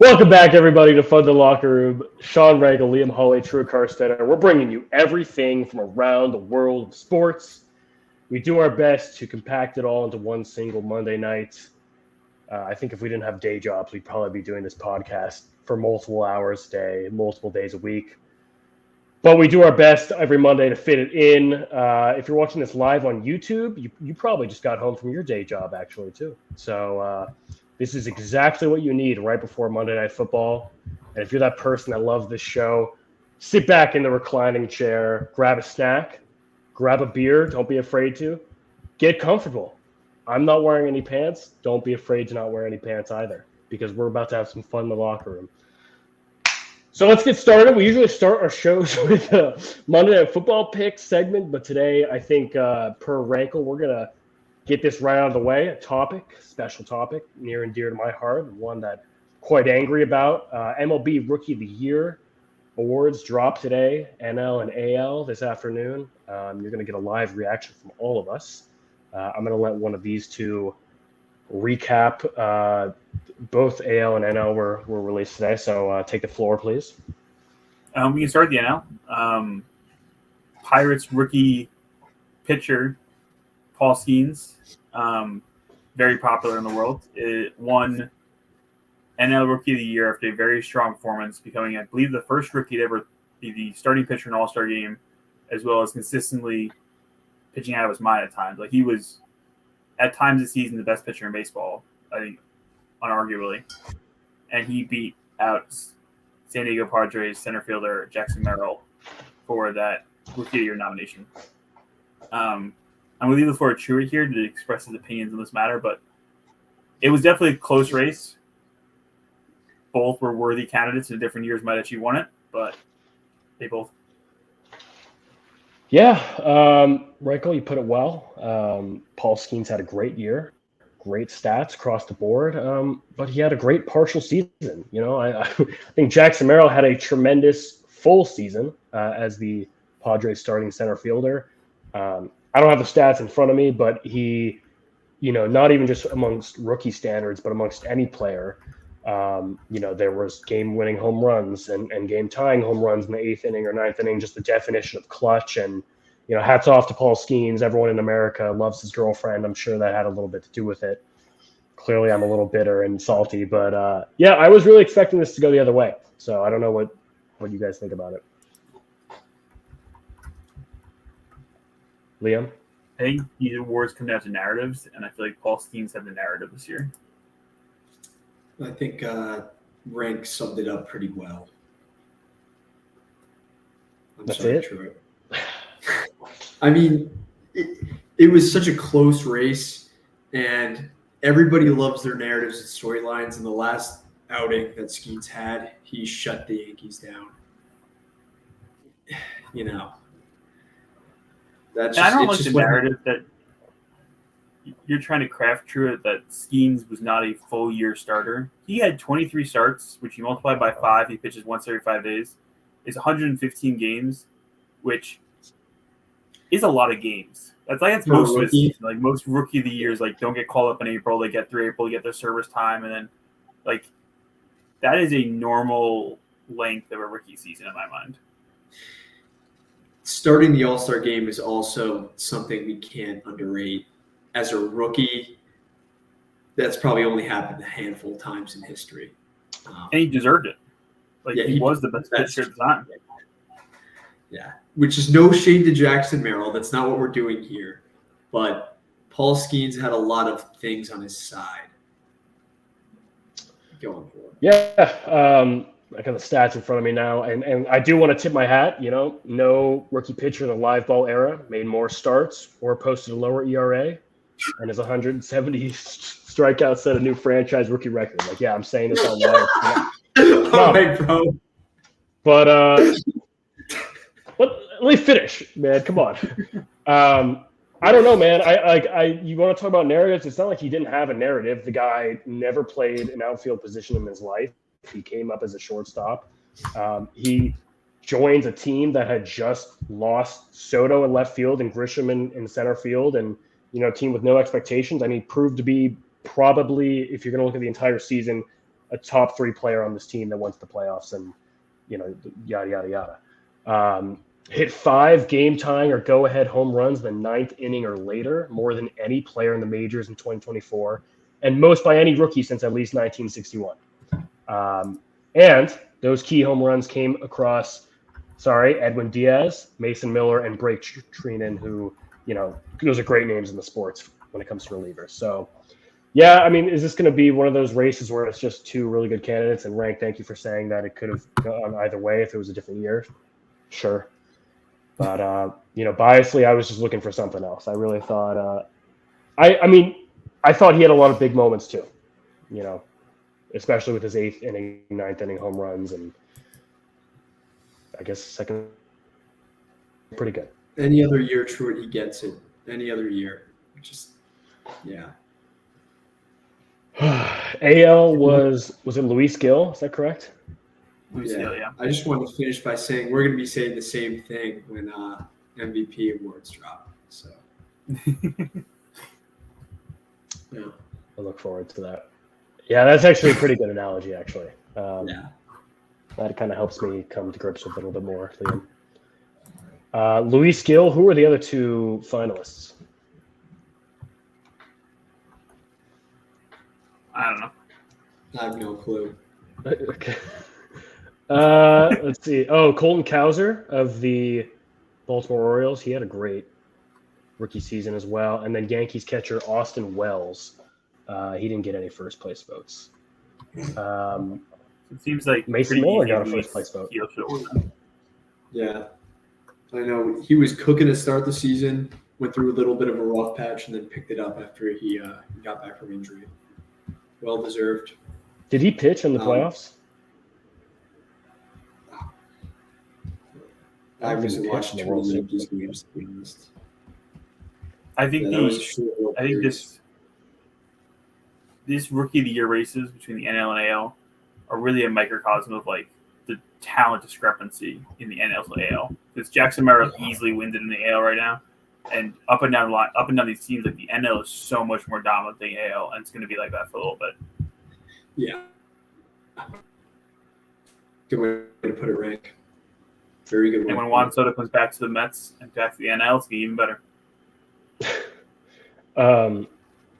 Welcome back, everybody, to Fun the Locker Room. Sean Regal, Liam Hawley, True Carstetter. We're bringing you everything from around the world of sports. We do our best to compact it all into one single Monday night. I think if we didn't have day jobs, we'd probably be doing this podcast for multiple hours a day, multiple days a week. But we do our best every Monday to fit it in. If you're watching this live on YouTube, you probably just got home from your day job, actually, too. So this is exactly what you need right before Monday Night Football. And if you're that person that loves this show, sit back in the reclining chair, grab a snack, grab a beer. Don't be afraid to. Get comfortable. I'm not wearing any pants. Don't be afraid to not wear any pants either, because we're about to have some fun in the locker room. So let's get started. We usually start our shows with a Monday Night Football pick segment, but today I think per Rankle, we're going to get this right out of the way. A topic, special topic, near and dear to my heart, one that I'm quite angry about. MLB Rookie of the Year awards drop today, NL and AL this afternoon. You're going to get a live reaction from all of us. I'm going to let one of these two recap. Both AL and NL were released today, so take the floor, please. We can start the NL. Pirates rookie pitcher Paul Skeens, very popular in the world. It won NL Rookie of the Year after a very strong performance, becoming, I believe, the first rookie to ever be the starting pitcher in an All-Star game, as well as consistently pitching out of his mind at times. Like, he was, at times this season, the best pitcher in baseball, I think, unarguably. And he beat out San Diego Padres center fielder Jackson Merrill for that Rookie of the Year nomination. I'm going to leave the floor to Chewy here to express his opinions on this matter, but it was definitely a close race. Both were worthy candidates in different years, might actually won it, but they both. Yeah, Michael, you put it well. Paul Skeens had a great year, great stats across the board, but he had a great partial season. You know, I think Jackson Merrill had a tremendous full season as the Padres starting center fielder. I don't have the stats in front of me, but he, you know, not even just amongst rookie standards, but amongst any player, you know, there was game-winning home runs and game-tying home runs in the 8th inning or 9th inning, just the definition of clutch. And, you know, hats off to Paul Skeens. Everyone in America loves his girlfriend. I'm sure that had a little bit to do with it. Clearly, I'm a little bitter and salty, but yeah, I was really expecting this to go the other way. So I don't know what you guys think about it. Liam? I think these awards come down to narratives, and I feel like Paul Skeens had the narrative this year. I think Rank summed it up pretty well. That's it? True. I mean, it was such a close race, and everybody loves their narratives and storylines. In the last outing that Skeens had, he shut the Yankees down. You know. I don't like the narrative that you're trying to craft through it, that Skeens was not a full year starter. He had 23 starts, which you multiply by 5. He pitches once every 5 days. It's 115 games, which is a lot of games. That's most of his season. Like, most rookie of the years, like, don't get called up in April. They get through April, get their service time, and then, like, that is a normal length of a rookie season in my mind. Starting the All-Star game is also something we can't underrate. As a rookie, that's probably only happened a handful of times in history. And he deserved it. Like, yeah, he was the best pitcher at the time. Yeah, which is no shade to Jackson Merrill. That's not what we're doing here. But Paul Skeens had a lot of things on his side going forward. Yeah, I got the stats in front of me now, and I do want to tip my hat. You know, no rookie pitcher in the live ball era made more starts or posted a lower ERA, and his 170 strikeouts set a new franchise rookie record. Like, yeah, I'm saying this on live. All right, bro. But let me finish, man. Come on. I don't know, man. You want to talk about narratives? It's not like he didn't have a narrative. The guy never played an outfield position in his life. He came up as a shortstop. He joins a team that had just lost Soto in left field and Grisham in center field, and, a team with no expectations. And he proved to be probably, if you're going to look at the entire season, a top 3 player on this team that went to the playoffs and, yada, yada, yada. Hit 5 game-tying or go-ahead home runs in the 9th inning or later, more than any player in the majors in 2024, and most by any rookie since at least 1961. And those key home runs came across, Edwin Diaz, Mason Miller, and Blake Treinen, who, those are great names in the sports when it comes to relievers. So, yeah, I mean, is this going to be one of those races where it's just 2 really good candidates? And Rank, thank you for saying that it could have gone either way if it was a different year. Sure. But, biasly, I was just looking for something else. I really thought I thought he had a lot of big moments too, especially with his 8th inning, 9th inning home runs, and I guess second, pretty good. Any other year, Truitt, he gets it. Any other year. Just, yeah. AL was it Luis Gil? Is that correct? Yeah. I just wanted to finish by saying we're going to be saying the same thing when MVP awards drop. So, yeah. I look forward to that. Yeah, that's actually a pretty good analogy, actually. Yeah. That kind of helps me come to grips with it a little bit more, Liam. Luis Gil, who are the other 2 finalists? I don't know. I have no clue. Okay. Let's see. Oh, Colton Cowser of the Baltimore Orioles. He had a great rookie season as well. And then Yankees catcher Austin Wells. He didn't get any first place votes. It seems like Mason Miller got a first place vote. Yeah. I know he was cooking to start the season, went through a little bit of a rough patch, and then picked it up after he got back from injury. Well deserved. Did he pitch in the playoffs? I wasn't watching the World Series games, to be honest. I think this rookie of the year races between the NL and AL are really a microcosm of like the talent discrepancy in the NL to AL. Because Jackson Merrill easily wins it in the AL right now, and up and down these teams, like the NL is so much more dominant than AL, and it's going to be like that for a little bit. Yeah. Good way to put it, Rank. Very good. And when Juan Soto comes back to the Mets and back to the NL, it's going to be even better.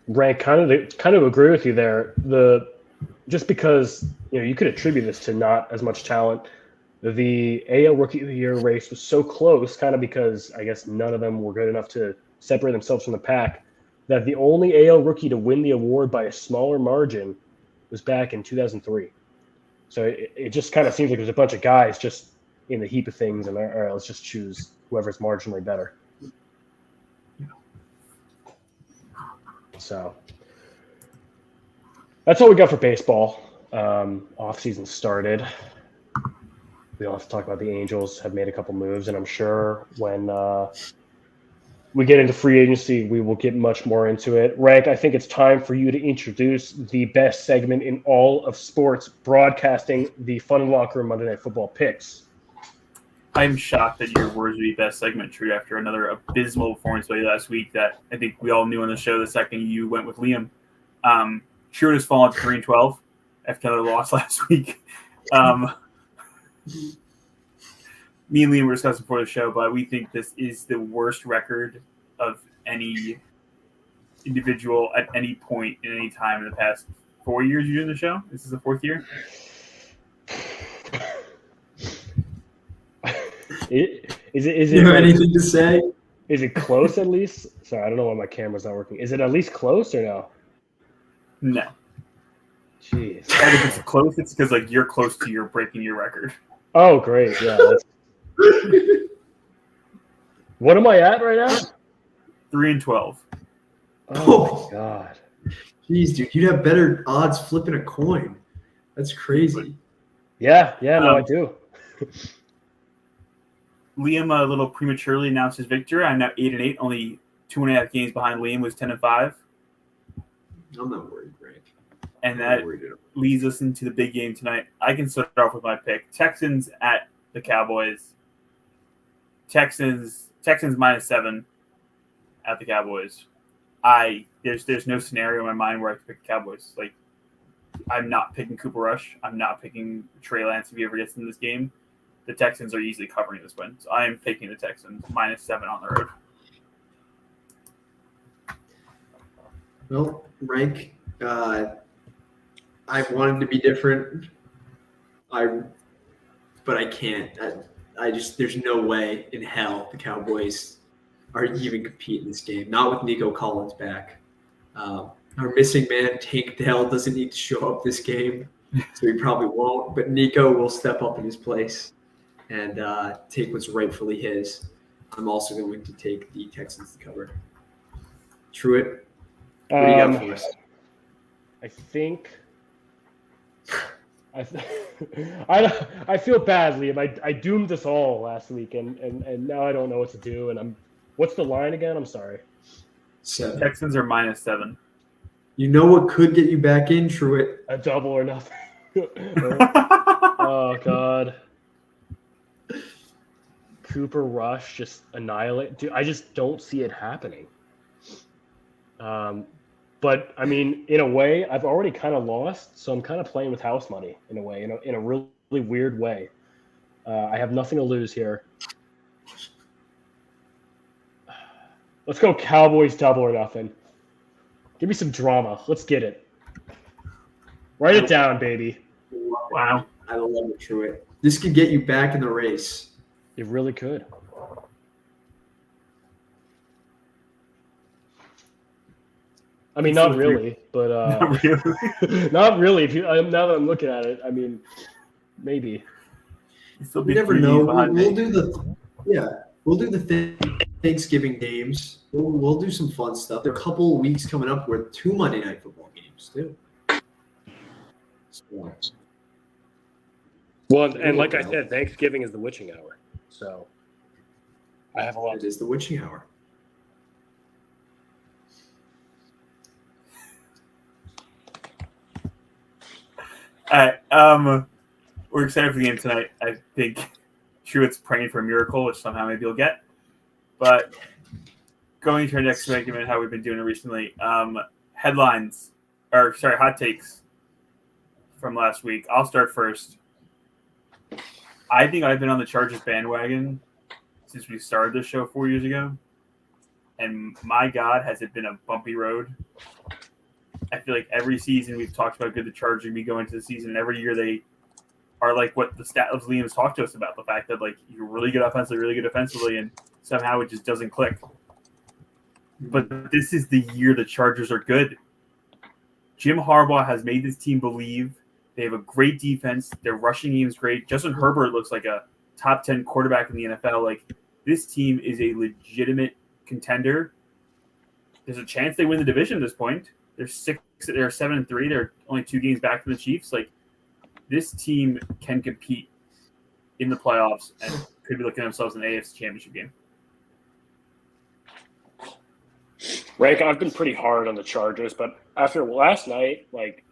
Rank, kind of agree with you there. Just because you could attribute this to not as much talent. The AL Rookie of the Year race was so close, kind of because I guess none of them were good enough to separate themselves from the pack, that the only AL rookie to win the award by a smaller margin was back in 2003. So it just kind of seems like there's a bunch of guys just in the heap of things, and all right, let's just choose whoever's marginally better. So that's all we got for baseball. Off-season started. We don't have to talk about the Angels have made a couple moves, and I'm sure when we get into free agency, we will get much more into it. Rank, I think it's time for you to introduce the best segment in all of sports broadcasting, the Fun and Locker Room Monday Night Football picks. I'm shocked that your words would be best segment true after another abysmal performance by you last week that I think we all knew on the show the second you went with Liam. Truitt has fallen to 3-12 after another loss last week. Me and Liam were discussing before the show, but we think this is the worst record of any individual at any point in any time in the past 4 years you're doing the show. This is the 4th year. Is it you have anything to say? Is it close at least? Sorry, I don't know why my camera's not working. Is it at least close or no? No. Jeez. And if it's close, it's because like you're close to your breaking your record. Oh, great. Yeah. What am I at right now? 3-12. Oh my God. Jeez, dude, you'd have better odds flipping a coin. That's crazy. Yeah, no, I do. Liam a little prematurely announced his victory. I'm now 8-8, only 2.5 games behind Liam, was 10-5. I'm not worried, Greg. And that leads us into the big game tonight. I can start off with my pick. Texans at the Cowboys. Texans -7 at the Cowboys. There's no scenario in my mind where I could pick the Cowboys. Like I'm not picking Cooper Rush. I'm not picking Trey Lance if he ever gets in this game. The Texans are easily covering this win. So I am picking the Texans -7 on the road. Well, Rank, I wanted to be different. But I can't. I just there's no way in hell the Cowboys are even compete in this game. Not with Nico Collins back. Our missing man, Tank Dell, doesn't need to show up this game, so he probably won't. But Nico will step up in his place and take what's rightfully his. I'm also going to take the Texans to cover. Truitt, what do you got for us? I think I feel bad, Liam. I doomed us all last week, and now I don't know what to do. And what's the line again? I'm sorry. 7. Texans are -7. You know what could get you back in, Truitt? A double or nothing. Oh God. Cooper Rush just annihilate. Dude, I just don't see it happening. But I mean, in a way, I've already kind of lost, so I'm kind of playing with house money in a way, in a really weird way. I have nothing to lose here. Let's go Cowboys double or nothing. Give me some drama. Let's get it. Write it down, baby. Wow. I love it, Truitt. This could get you back in the race. It really could. I mean, not really, but Not really. not really. If now that I'm looking at it, I mean, maybe. You never know. We'll do the Thanksgiving games. We'll do some fun stuff. There are a couple of weeks coming up with 2 Monday Night Football games too. Well, and like I said, Thanksgiving is the witching hour, so I have a lot. It is the witching hour. All right. We're excited for the game tonight. I think Truitt's praying for a miracle, which somehow maybe he'll get. But going to our next segment, how we've been doing it recently. Hot takes from last week. I'll start first. I think I've been on the Chargers bandwagon since we started this show 4 years ago. And my God, has it been a bumpy road. I feel like every season we've talked about how good the Chargers be going into the season. And every year they are like what the stat of Liam's talked to us about, the fact that like you're really good offensively, and somehow it just doesn't click. But this is the year the Chargers are good. Jim Harbaugh has made this team believe. They have a great defense. Their rushing game is great. Justin Herbert looks like a top 10 quarterback in the NFL. Like, this team is a legitimate contender. There's a chance they win the division at this point. They're 7-3. They're only 2 games back from the Chiefs. Like, this team can compete in the playoffs and could be looking at themselves in the AFC Championship game. Rank, I've been pretty hard on the Chargers, but after last night, like,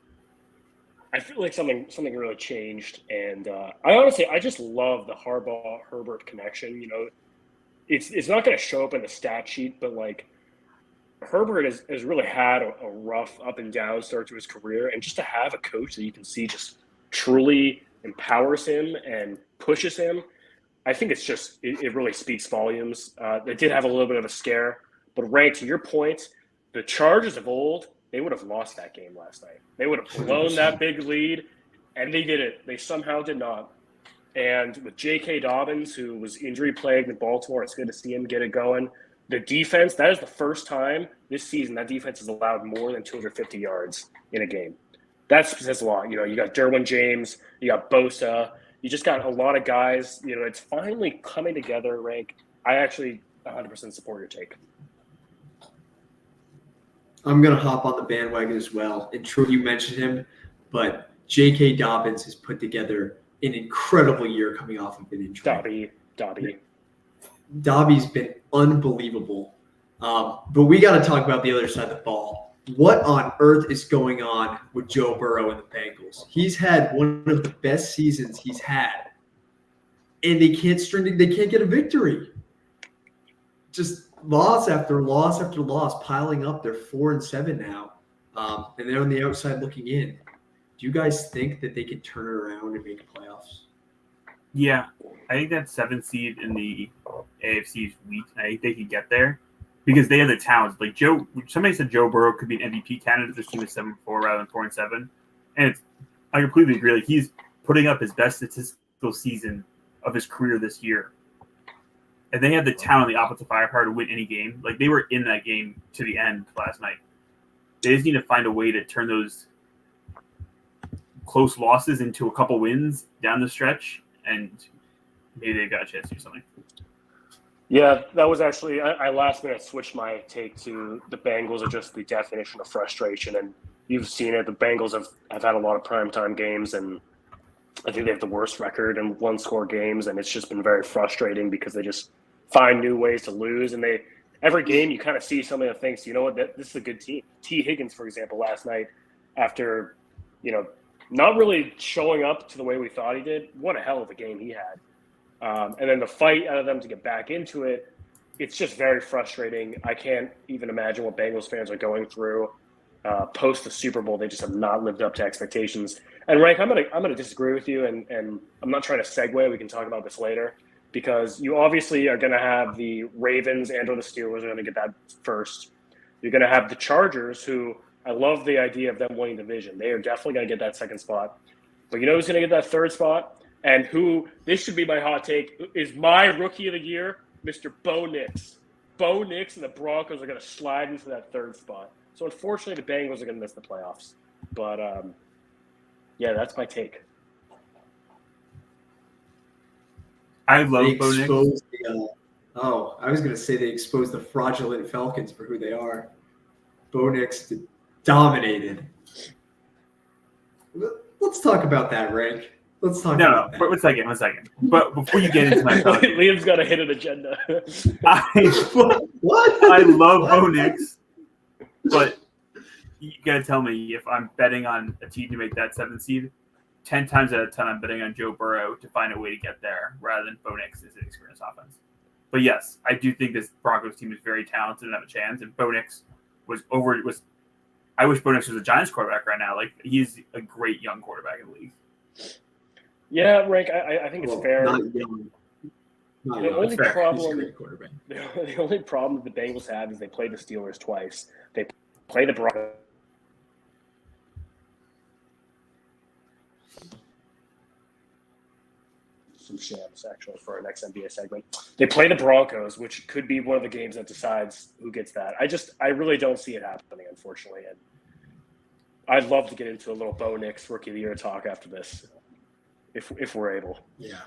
I feel like something really changed, and I just love the Harbaugh-Herbert connection. You know, it's not going to show up in the stat sheet, but like Herbert has really had a rough up and down start to his career, and just to have a coach that you can see just truly empowers him and pushes him, I think it's just it really speaks volumes. They did have a little bit of a scare, but Rank, to your point, the Chargers of old, they would have lost that game last night. They would have blown that big lead, and they did it. They somehow did not. And with J.K. Dobbins, who was injury-plagued in Baltimore, it's good to see him get it going. The defense, that is the first time this season that defense has allowed more than 250 yards in a game. That says a lot. You know, you got Derwin James, you got Bosa. You just got a lot of guys. You know, it's finally coming together, Rank. I actually 100% support your take. I'm going to hop on the bandwagon as well. And True, you mentioned him, but J.K. Dobbins has put together an incredible year coming off of an injury. Dobby's been unbelievable. But we got to talk about the other side of the ball. What on earth is going on with Joe Burrow and the Bengals? He's had one of the best seasons he's had, and they can't get a victory. Just loss after loss after loss piling up. They're 4-7 now, and they're on the outside looking in. Do you guys think that they could turn it around and make playoffs? Yeah, I think that 7th seed in the AFC is weak. I think they can get there because they have the talents. Like somebody said Joe Burrow could be an MVP candidate. This team is 7-4 rather than 4-7, and I completely agree. Like he's putting up his best statistical season of his career this year, and they have the talent, the offensive firepower to win any game. Like they were in that game to the end last night. They just need to find a way to turn those close losses into a couple wins down the stretch, and maybe they got a chance to do something. Yeah, that was actually I last minute switched my take to the Bengals are just the definition of frustration, and you've seen it. The Bengals have had a lot of primetime games, and I think they have the worst record in one-score games, and it's just been very frustrating because they just find new ways to lose, and every game you kind of see somebody that thinks, you know what, this is a good team. T. Higgins, for example, last night after, not really showing up to the way we thought he did. What a hell of a game he had. And then the fight out of them to get back into it, it's just very frustrating. I can't even imagine what Bengals fans are going through post the Super Bowl. They just have not lived up to expectations. And Rank, I'm gonna disagree with you, and I'm not trying to segue. We can talk about this later because you obviously are going to have the Ravens and or the Steelers are going to get that first. You're going to have the Chargers, who I love the idea of them winning the division. They are definitely going to get that second spot. But you know who's going to get that third spot? And who, this should be my hot take, is my rookie of the year, Mr. Bo Nix. Bo Nix and the Broncos are going to slide into that third spot. So unfortunately, the Bengals are going to miss the playoffs. But, yeah, that's my take. I love Bo Nix. I was going to say they exposed the fraudulent Falcons for who they are. Bo Nix dominated. Let's talk about that, Rank. Let's talk about that. One second. But before you get into my thought, Liam's got a hidden agenda. What? I love Bo Nix, but you got to tell me if I'm betting on a team to make that 7th seed, 10 times out of 10 I'm betting on Joe Burrow to find a way to get there rather than Bo Nix as an experienced offense. But yes, I do think this Broncos team is very talented and have a chance, and Bo Nix I wish Bo Nix was a Giants quarterback right now. Like, he's a great young quarterback in the league. Yeah, Rank, I think it's fair. Not young. The only problem the Bengals have is they play the Steelers twice. They play the Broncos. Some shams, actually, for our next NBA segment. They play the Broncos, which could be one of the games that decides who gets that. I really don't see it happening, unfortunately. And I'd love to get into a little Bo Nix Rookie of the Year talk after this, if we're able. Yeah.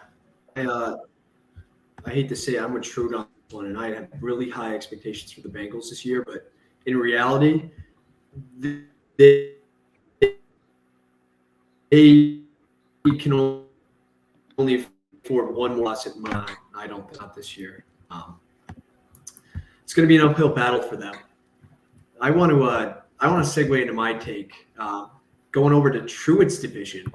I hate to say it, I'm with Trude on this one, and I have really high expectations for the Bengals this year, but in reality, they can only afford one more loss at mine. I don't think not this year. It's going to be an uphill battle for them. I want to segue into my take, going over to Truitt's division.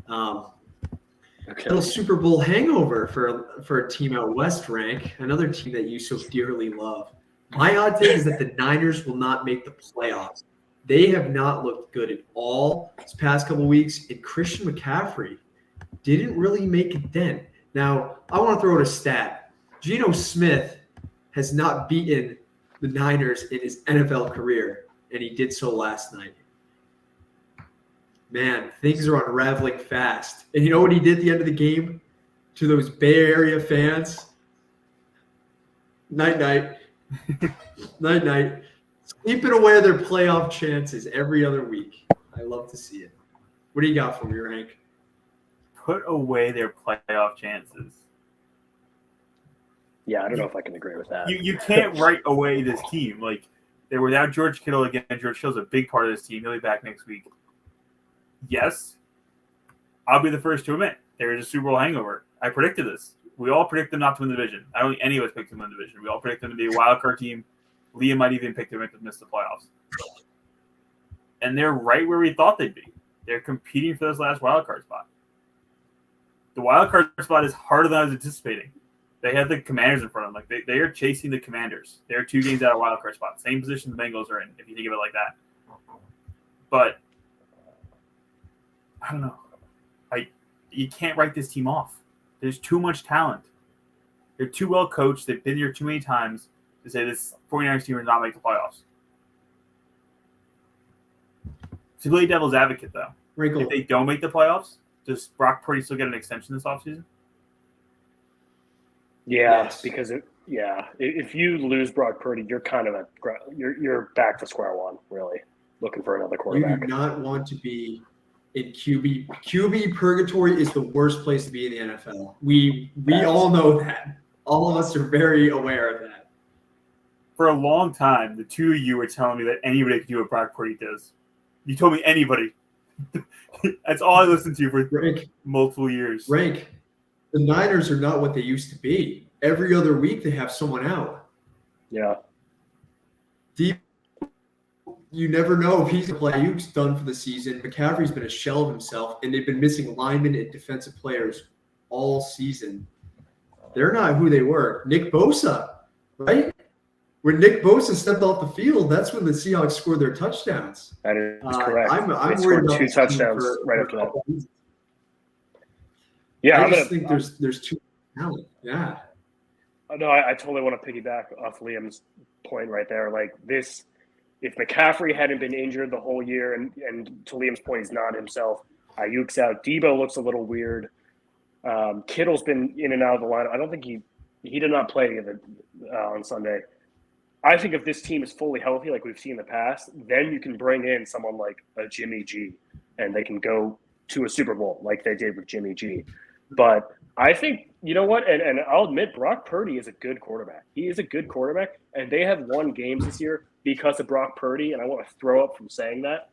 Little Super Bowl hangover for a team out west, Rank, another team that you so dearly love. My odd take is that the Niners will not make the playoffs. They have not looked good at all this past couple of weeks, and Christian McCaffrey didn't really make a dent. Now, I want to throw out a stat. Geno Smith has not beaten the Niners in his NFL career, and he did so last night. Man, things are unraveling fast. And you know what he did at the end of the game to those Bay Area fans? Night-night. Night-night. Sleeping away their playoff chances every other week. I love to see it. What do you got for me, Rank? Put away their playoff chances. Yeah, I don't know if I can agree with that. You can't write away this team. Like, they're without George Kittle again. George Kittle's a big part of this team. He'll be back next week. Yes, I'll be the first to admit there is a Super Bowl hangover. I predicted this. We all predicted them not to win the division. I don't think any of us picked them to win the division. We all predicted them to be a wild card team. Liam might even pick them to miss the playoffs. And they're right where we thought they'd be. They're competing for this last wild card spot. The wild card spot is harder than I was anticipating. They have the Commanders in front of them. Like, they are chasing the Commanders. They're 2 games out of wild card spot. Same position the Bengals are in, if you think of it like that. But I don't know. You can't write this team off. There's too much talent. They're too well coached. They've been here too many times to say this 49ers team will not make the playoffs. To play devil's advocate, though, if they don't make the playoffs, does Brock Purdy still get an extension this offseason? Yeah, Yes. because if you lose Brock Purdy, you're kind of you're back to square one, really, looking for another You quarterback. do not want to be in QB. QB purgatory is the worst place to be in the NFL. We all know that. All of us are very aware of that. For a long time, the two of you were telling me that anybody could do what Brock Purdy does. You told me anybody. That's all I listened to for multiple years. Rank, the Niners are not what they used to be. Every other week they have someone out. Yeah. You never know if he's going to play. Ayuk's done for the season. McCaffrey's been a shell of himself, and they've been missing linemen and defensive players all season. They're not who they were. Nick Bosa, right? When Nick Bosa stepped off the field, that's when the Seahawks scored their touchdowns. That is correct. I'm They worried scored about two this team touchdowns right for after that. reasons. Yeah, I just think there's too much talent. Yeah. No, I totally want to piggyback off Liam's point right there. Like this, if McCaffrey hadn't been injured the whole year, and to Liam's point, he's not himself. Ayuk's out. Debo looks a little weird. Kittle's been in and out of the lineup. I don't think he did not play on Sunday. I think if this team is fully healthy, like we've seen in the past, then you can bring in someone like a Jimmy G, and they can go to a Super Bowl like they did with Jimmy G. But I think, you know what, and I'll admit Brock Purdy is a good quarterback. He is a good quarterback, and they have won games this year because of Brock Purdy, and I want to throw up from saying that.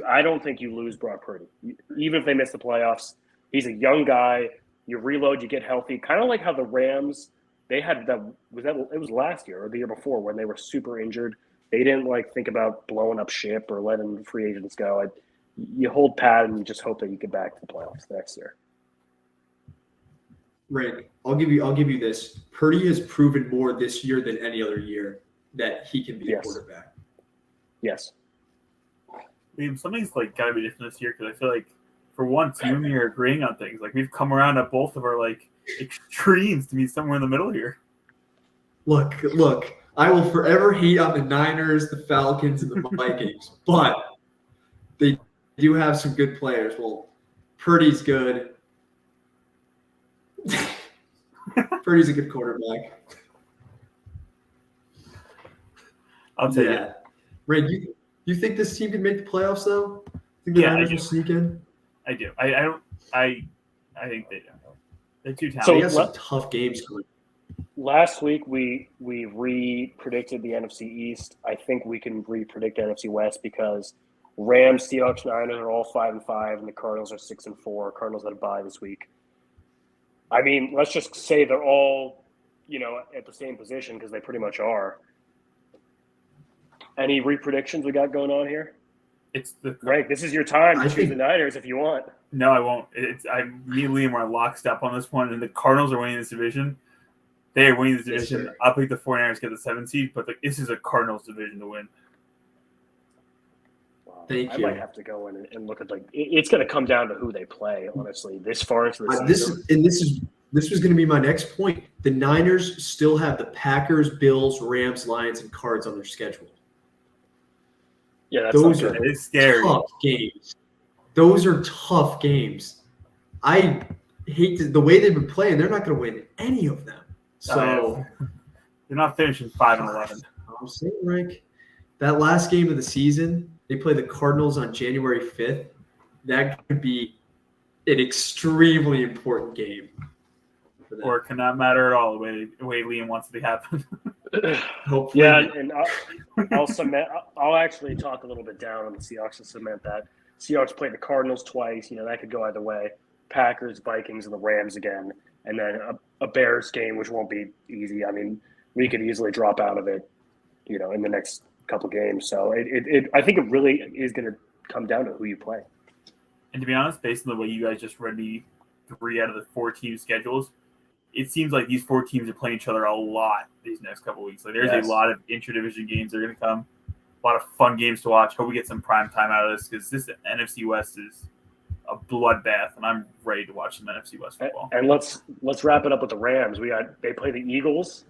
I don't think you lose Brock Purdy. Even if they miss the playoffs, he's a young guy. You reload, you get healthy. Kind of like how the Rams, they had it was last year or the year before when they were super injured. They didn't think about blowing up ship or letting free agents go. You hold pat and you just hope that you get back to the playoffs next year. Rick, I'll give you this. Purdy has proven more this year than any other year that he can be a quarterback. Yes. Liam, something's got to be different this year because I feel like for once you and me are agreeing on things. We've come around at both of our extremes to meet somewhere in the middle here. Look, I will forever hate on the Niners, the Falcons, and the Vikings, but they do have some good players. Well, Purdy's good. Purdy's a good quarterback. I'll tell you. Ray, you think this team can make the playoffs though? Think the Niners will sneak in? I do. I think they do. They're too talented. So they have some tough games coming. Last week we re-predicted the NFC East. I think we can re-predict the NFC West because Rams, Seahawks, Niners are all 5-5, and the Cardinals are 6-4. Cardinals had a bye this week. I mean, let's just say they're all, at the same position because they pretty much are. Any re-predictions we got going on here? Right. This is your time to choose the Niners if you want. No, I won't. Me and Liam are lockstep on this one, and the Cardinals are winning this division. They are winning this division. I'll pick the 49ers get the 7th seed, but this is a Cardinals division to win. Wow. I might have to go in and look at it's going to come down to who they play. Honestly, this far into the season. This was going to be my next point. The Niners still have the Packers, Bills, Rams, Lions, and Cards on their schedule. Yeah, those are scary. Tough games. Those are tough games. I hate the way they've been playing. They're not going to win any of them. So they're not finishing 5-11. I'm saying, Rick, that last game of the season, they play the Cardinals on January 5th. That could be an extremely important game. Or it cannot matter at all the way Liam wants it to happen. Hopefully. Yeah, and I'll actually talk a little bit down on the Seahawks to cement that. Seahawks play the Cardinals twice. That could go either way. Packers, Vikings, and the Rams again. And then a Bears game, which won't be easy. I mean, we could easily drop out of it, in the next couple games. So I think it really is going to come down to who you play. And to be honest, based on the way you guys just read me 3 out of the 4 team schedules, it seems like these 4 teams are playing each other a lot these next couple of weeks. There's a lot of interdivision games that are going to come. A lot of fun games to watch. Hope we get some prime time out of this because this NFC West is a bloodbath, and I'm ready to watch some NFC West football. And let's wrap it up with the Rams. They play the Eagles,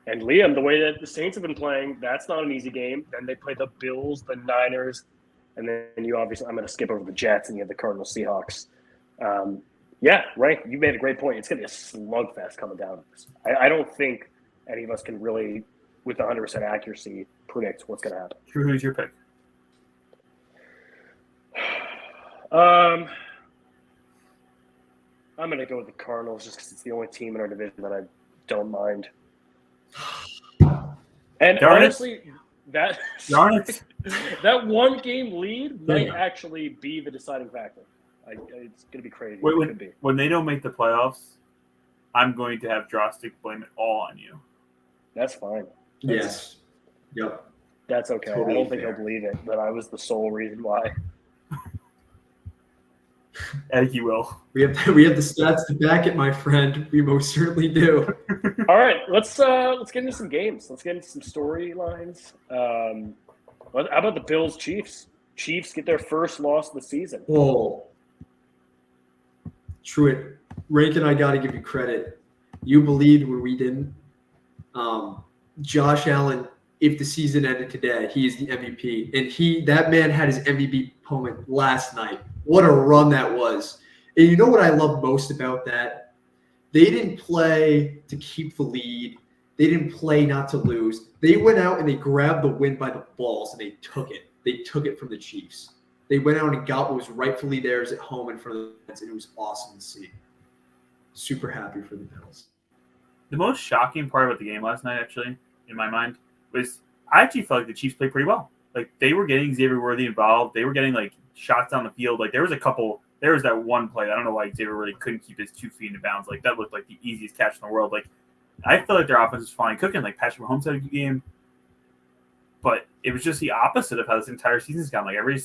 and Liam, the way that the Saints have been playing, that's not an easy game. Then they play the Bills, the Niners, and then you obviously, I'm going to skip over the Jets, and you have the Cardinals, Seahawks. Yeah, right. You made a great point. It's going to be a slugfest coming down to this. I don't think any of us can really, with 100% accuracy, predict what's going to happen. Drew, who's your pick? I'm going to go with the Cardinals just because it's the only team in our division that I don't mind. And honestly, that one game lead might actually be the deciding factor. It's going to be crazy. When they don't make the playoffs, I'm going to have Drostick blame it all on you. That's fine. Yes. Yep. That's okay. Totally I don't think fair. he'll believe it, but I was the sole reason why. I think you will. We have the stats to back it, my friend. We most certainly do. All right, let's get into some games. Let's get into some storylines. How about the Bills Chiefs? Chiefs get their first loss of the season. Oh, Truett, Rankin, I got to give you credit. You believed when we didn't. Josh Allen, if the season ended today, he is the MVP, and that man had his MVP moment last night. What a run that was. And you know what I love most about that? They didn't play to keep the lead. They didn't play not to lose. They went out and they grabbed the win by the balls, and they took it. They took it from the Chiefs. They went out and got what was rightfully theirs at home in front of the fans, and it was awesome to see. Super happy for the Bills. The most shocking part about the game last night, actually, in my mind, was I actually felt like the Chiefs played pretty well. Like, they were getting Xavier Worthy involved. They were getting, like, shots down the field. Like, there was that one play. I don't know why Xavier Worthy couldn't keep his 2 feet in bounds. Like, that looked like the easiest catch in the world. Like, I felt like their offense was fine cooking. Like, Patrick Mahomes had a good game. But it was just the opposite of how this entire season's gone. Like, every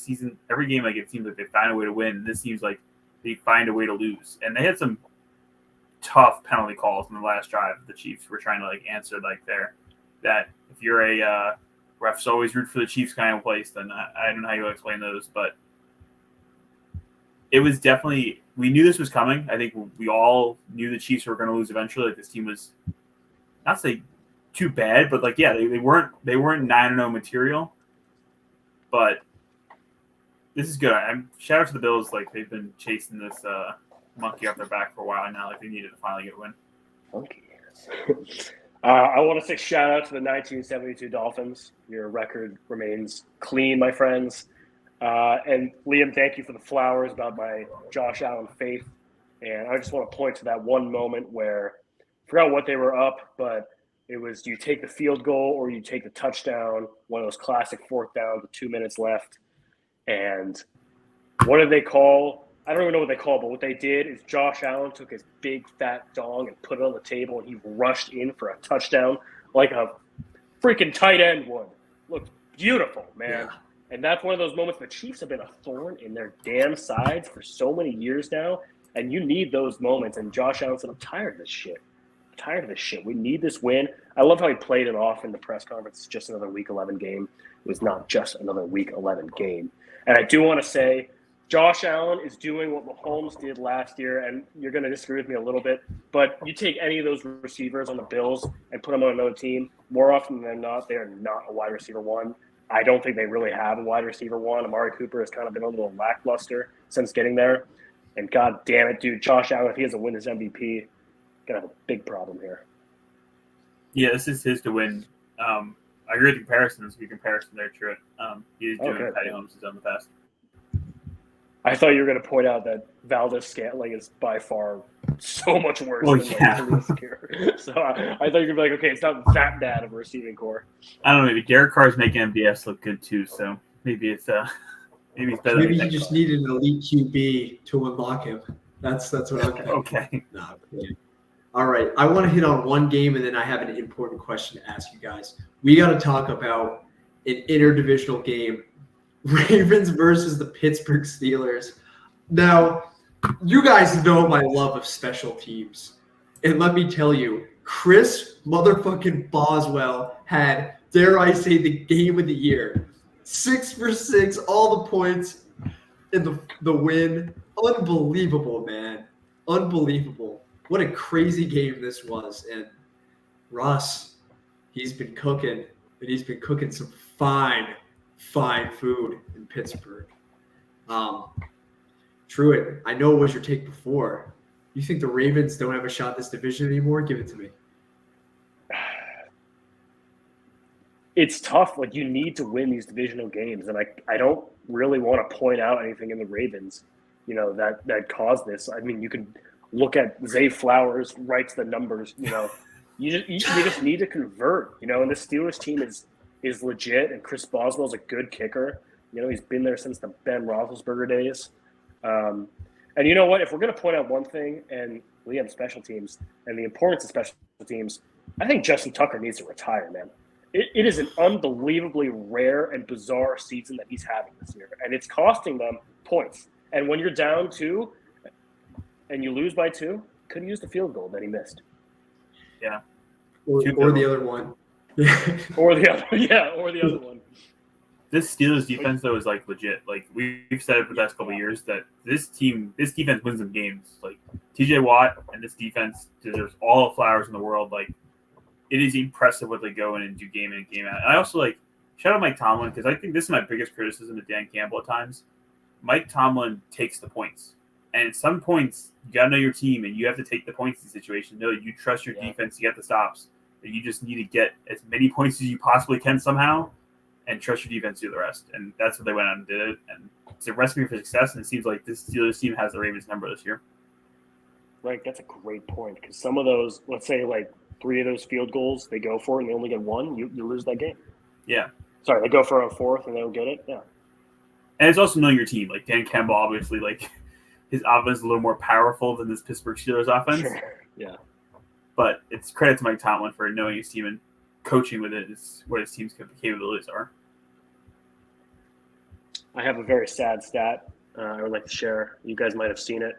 game, like, it seems like they find a way to win. This seems like they find a way to lose. And they had some tough penalty calls in the last drive. The Chiefs were trying to, like, answer, like, that if you're a refs always root for the Chiefs kind of place, then I don't know how you explain those. But it was definitely – we knew this was coming. I think we all knew the Chiefs were going to lose eventually. Like, this team was not say too bad, but, like, yeah, they weren't 9-0 material. But this is good. Shout out to the Bills. Like, they've been chasing this monkey off their back for a while now. Like, they needed to finally get a win. Monkey. I want to say shout out to the 1972 Dolphins. Your record remains clean, my friends. And Liam, thank you for the flowers about my Josh Allen faith. And I just want to point to that one moment where I forgot what they were up, but it was, do you take the field goal or you take the touchdown? One of those classic 4th downs with 2 minutes left. And what did they call? I don't even know what they call, but what they did is Josh Allen took his big fat dong and put it on the table, and he rushed in for a touchdown like a freaking tight end would. Looked beautiful, man. Yeah. And that's one of those moments. The Chiefs have been a thorn in their damn sides for so many years now, and you need those moments. And Josh Allen said, I'm tired of this shit. We need this win. I love how he played it off in the press conference. It's just another Week 11 game. It was not just another Week 11 game. And I do want to say, Josh Allen is doing what Mahomes did last year, and you're going to disagree with me a little bit, but you take any of those receivers on the Bills and put them on another team, more often than not, they are not a wide receiver one. I don't think they really have a wide receiver one. Amari Cooper has kind of been a little lackluster since getting there. And God damn it, dude, Josh Allen, if he doesn't win his MVP, going to have a big problem here. Yeah, this is his to win. I agree with the comparison. There's a good comparison there, True. He's doing what Patty Holmes has done in the past. I thought you were going to point out that Valdez-Scantling is by far so much worse than Khalil. So I thought you were going to be like, okay, it's not that bad of a receiving core. I don't know. Maybe Derek Carr's making MVS look good too, so maybe it's better. Maybe he just needed an elite QB to unlock him. That's what I'm thinking. Okay. Nah, all right. I want to hit on one game, and then I have an important question to ask you guys. We got to talk about an interdivisional game. Ravens versus the Pittsburgh Steelers. Now, you guys know my love of special teams. And let me tell you, Chris motherfucking Boswell had, dare I say, the game of the year. 6 for 6, all the points in the win. Unbelievable, man. Unbelievable. What a crazy game this was. And Russ, he's been cooking, and he's been cooking some fine food in Pittsburgh. Truett, I know it was your take before. You think the Ravens don't have a shot at this division anymore? Give it to me. It's tough. Like, you need to win these divisional games, and I don't really want to point out anything in the Ravens, that caused this. I mean, you can look at Zay Flowers writes the numbers. You just need to convert. And the Steelers team is legit, and Chris Boswell's a good kicker. He's been there since the Ben Roethlisberger days. And you know what? If we're going to point out one thing, and Liam, special teams, and the importance of special teams, I think Justin Tucker needs to retire, man. It is an unbelievably rare and bizarre season that he's having this year, and it's costing them points. And when you're down 2 and you lose by 2, could have used the field goal that he missed. Yeah. Or the other one. or the other one. This Steelers defense, though, is like legit. Like, we've said it for the past couple of years that this defense wins them games. Like, TJ Watt and this defense deserves all the flowers in the world. Like, it is impressive what they go in and do game in and game out. And I also shout out Mike Tomlin, because I think this is my biggest criticism of Dan Campbell at times. Mike Tomlin takes the points. And at some points, you got to know your team, and you have to take the points in the situation. Know that you trust your defense to get the stops. That you just need to get as many points as you possibly can somehow, and trust your defense to do the rest. And that's what they went out and did. And it's a recipe for success, and it seems like this Steelers team has the Ravens number this year. Right, that's a great point, because some of those, let's say 3 of those field goals, they go for it and they only get 1, you lose that game. Yeah. Sorry, they go for a 4th and they don't get it. Yeah. And it's also knowing your team. Like, Dan Campbell, obviously, his offense is a little more powerful than this Pittsburgh Steelers offense. Sure. Yeah. But it's credit to Mike Tomlin for knowing his team and coaching with it is what his team's capabilities are. I have a very sad stat I would like to share. You guys might have seen it.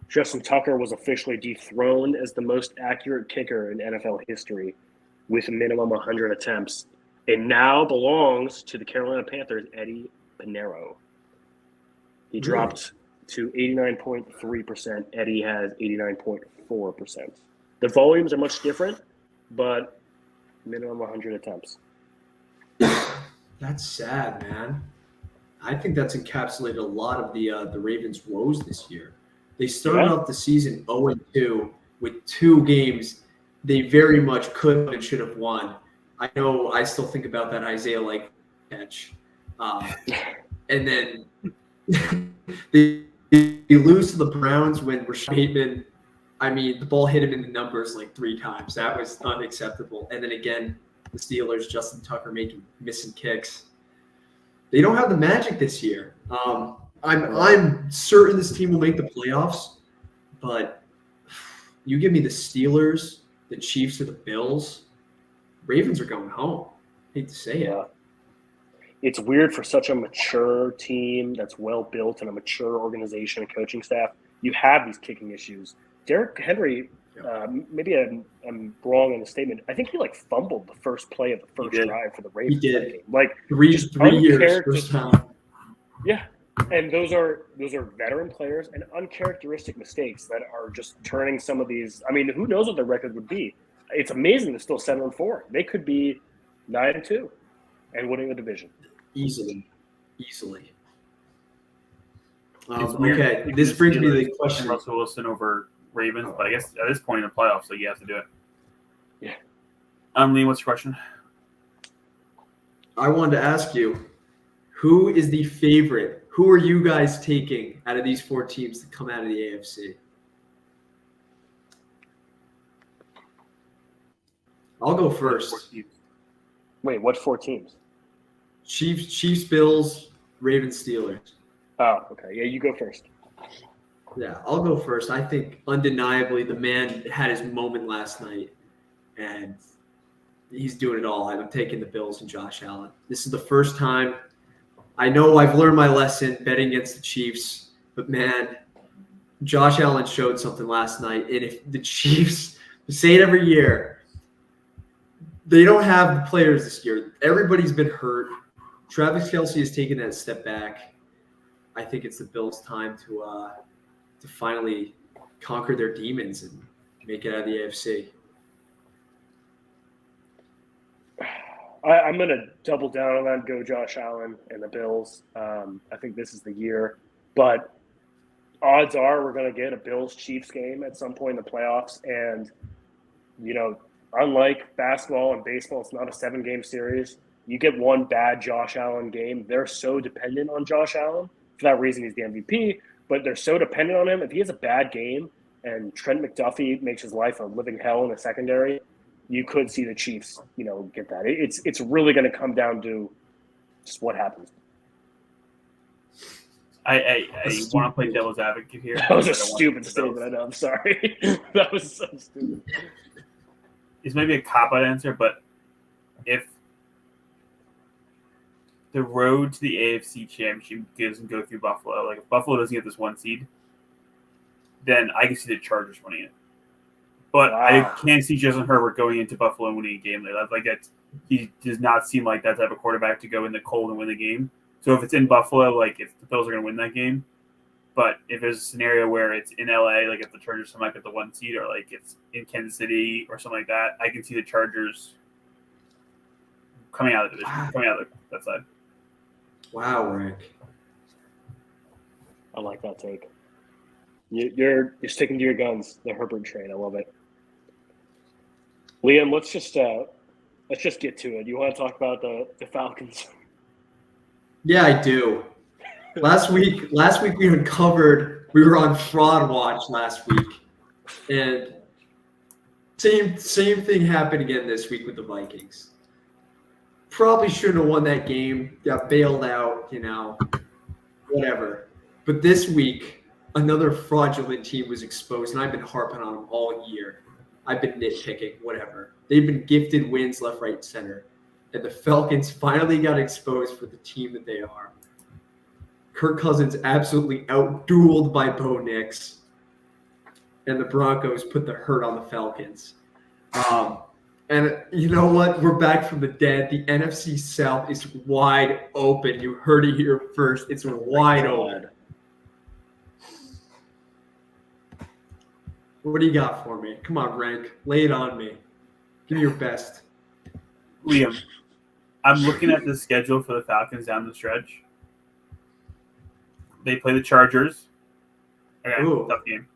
Justin Tucker was officially dethroned as the most accurate kicker in NFL history with a minimum 100 attempts. It now belongs to the Carolina Panthers' Eddie Pinheiro. He dropped to 89.3%. Eddie has 89.4%. The volumes are much different, but minimum 100 attempts. That's sad, man. I think that's encapsulated a lot of the Ravens' woes this year. They started off the season 0-2 with 2 games they very much could and should have won. I know I still think about that Isaiah catch. And then they lose to the Browns when Rashad Bateman, the ball hit him in the numbers 3 times. That was unacceptable. And then again, the Steelers, Justin Tucker missing kicks. They don't have the magic this year. I'm certain this team will make the playoffs, but you give me the Steelers, the Chiefs, or the Bills, Ravens are going home. I hate to say it. It's weird for such a mature team that's well built and a mature organization and coaching staff. You have these kicking issues. Derrick Henry, maybe I'm wrong in the statement. I think he fumbled the first play of the first drive for the Ravens. He did. Game. 3 years first time. Yeah. And those are veteran players and uncharacteristic mistakes that are just turning some of these. Who knows what their record would be? It's amazing they're still 7-4. They could be 9-2 and winning the division easily. Okay, this brings me to the question. Russell Wilson over Ravens, but I guess at this point in the playoffs, you have to do it. Yeah. Liam, what's your question? I wanted to ask you, who is the favorite? Who are you guys taking out of these 4 teams to come out of the AFC? I'll go first. Wait, what 4 teams? Chiefs, Bills, Ravens, Steelers. Oh, okay. Yeah, you go first. Yeah, I'll go first. I think undeniably the man had his moment last night, and he's doing it all. I'm taking the Bills and Josh Allen. This is the first time. I know I've learned my lesson betting against the Chiefs, but man, Josh Allen showed something last night. And if the Chiefs, we say it every year, they don't have the players this year. Everybody's been hurt. Travis Kelce has taken that step back. I think it's the Bills' time to finally conquer their demons and make it out of the AFC. I'm going to double down on that, go Josh Allen and the Bills. I think this is the year. But odds are we're going to get a Bills-Chiefs game at some point in the playoffs. And, unlike basketball and baseball, it's not a 7-game series. You get one bad Josh Allen game. They're so dependent on Josh Allen. For that reason, he's the MVP. But they're so dependent on him. If he has a bad game and Trent McDuffie makes his life a living hell in the secondary, you could see the Chiefs, get that. It's really going to come down to just what happens. I want to play devil's advocate here. That was a stupid statement. I know. I'm sorry. That was so stupid. It's maybe a cop-out answer, but if the road to the AFC Championship doesn't go through Buffalo, like if Buffalo doesn't get this 1 seed, then I can see the Chargers winning it. But wow. I can't see Justin Herbert going into Buffalo and winning a game like that. He does not seem like that type of quarterback to go in the cold and win the game. So if it's in Buffalo, like if the Bills are going to win that game, but if there's a scenario where it's in LA, like if the Chargers might get the 1 seed, or like it's in Kansas City or something like that, I can see the Chargers coming out of the division, coming out of that side. Wow, Rick. I like that take. You're sticking to your guns, the Herbert train. I love it. Liam, let's just get to it. You want to talk about the Falcons? Yeah, I do. Last week we were on Fraud Watch last week, and same thing happened again this week with the Vikings. Probably shouldn't have won that game. Got bailed out, whatever. But this week, another fraudulent team was exposed, and I've been harping on them all year. I've been nitpicking, whatever. They've been gifted wins left, right, center. And the Falcons finally got exposed for the team that they are. Kirk Cousins absolutely outdueled by Bo Nix. And the Broncos put the hurt on the Falcons. And you know what? We're back from the dead. The NFC South is wide open. You heard it here first. It's wide open. What do you got for me? Come on, Rank. Lay it on me. Give me your best. Liam, I'm looking at the schedule for the Falcons down the stretch. They play the Chargers. Okay, Ooh. Tough game.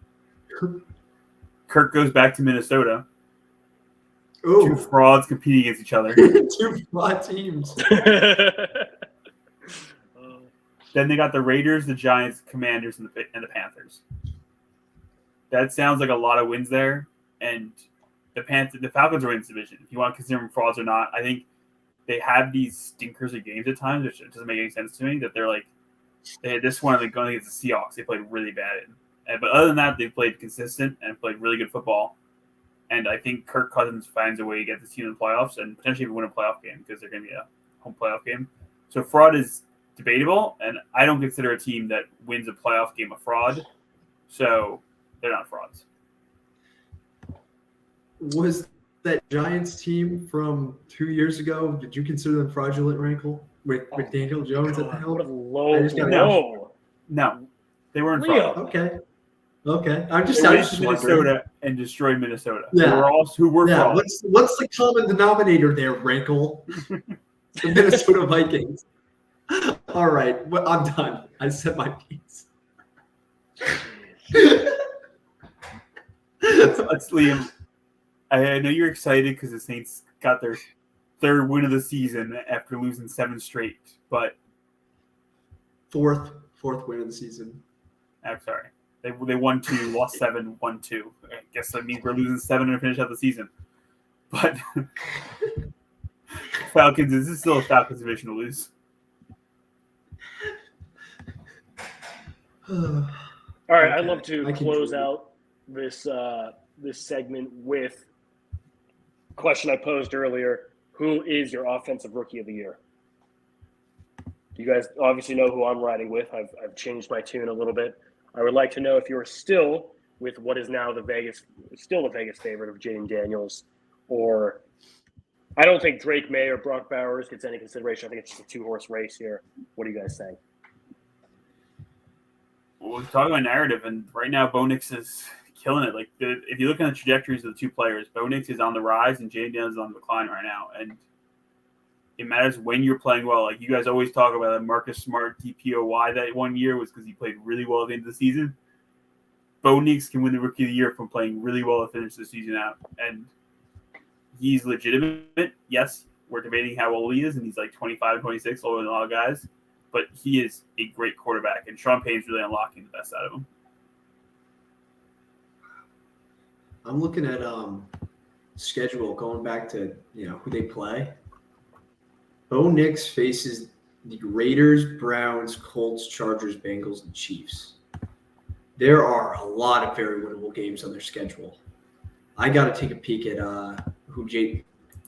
Kirk goes back to Minnesota. Ooh. 2 frauds competing against each other. 2 fraud teams. Then they got the Raiders, the Giants, Commanders, and the Panthers. That sounds like a lot of wins there. And the Falcons are in this division. If you want to consider them frauds or not, I think they have these stinkers of games at times, which doesn't make any sense to me, that they're like, they had this one, they're going against the Seahawks. They played really bad in. But other than that, they played consistent and played really good football. And I think Kirk Cousins finds a way to get this team in the playoffs and potentially even win a playoff game because they're going to be a home playoff game. So fraud is debatable, and I don't consider a team that wins a playoff game a fraud. So they're not frauds. Was that Giants team from 2 years ago, did you consider them fraudulent, Rankle? With Daniel Jones at the helm? What a low. No, they weren't fraud. Okay. I'm just Minnesota wondering. And destroyed Minnesota. Yeah. Who were frauds. What's the common denominator there, Rankle? The Minnesota Vikings. All right. I'm done. I said my piece. Let's Liam. I know you're excited because the Saints got their 3rd win of the season after losing 7 straight, but fourth win of the season. I'm sorry. They won 2, lost 7, won 2. I guess that means we're losing 7 to finish out the season. But Falcons, this is still a Falcons division to lose. All right, I'd love to close out this segment with a question I posed earlier. Who is your offensive rookie of the year? You guys obviously know who I'm riding with. I've changed my tune a little bit. I would like to know if you're still with what is now the Vegas favorite of Jaden Daniels, or I don't think Drake May or Brock Bowers gets any consideration. I think it's just a 2-horse race here. What are you guys saying? we're talking about narrative, and right now Bo Nix is killing it. Like if you look at the trajectories of the two players, Bo Nix is on the rise and Jaden Daniels is on the decline right now. And it matters when you're playing well. Like you guys always talk about that Marcus Smart DPOY that 1 year was because he played really well at the end of the season. Bo Nix can win the Rookie of the Year from playing really well to finish the season out. And he's legitimate. Yes, we're debating how old he is, and he's like 25, 26, older than a lot of guys. But he is a great quarterback, and Sean Payne's really unlocking the best out of him. I'm looking at schedule going back to who they play. Bo Nix faces the Raiders, Browns, Colts, Chargers, Bengals, and Chiefs. There are a lot of very winnable games on their schedule. I got to take a peek at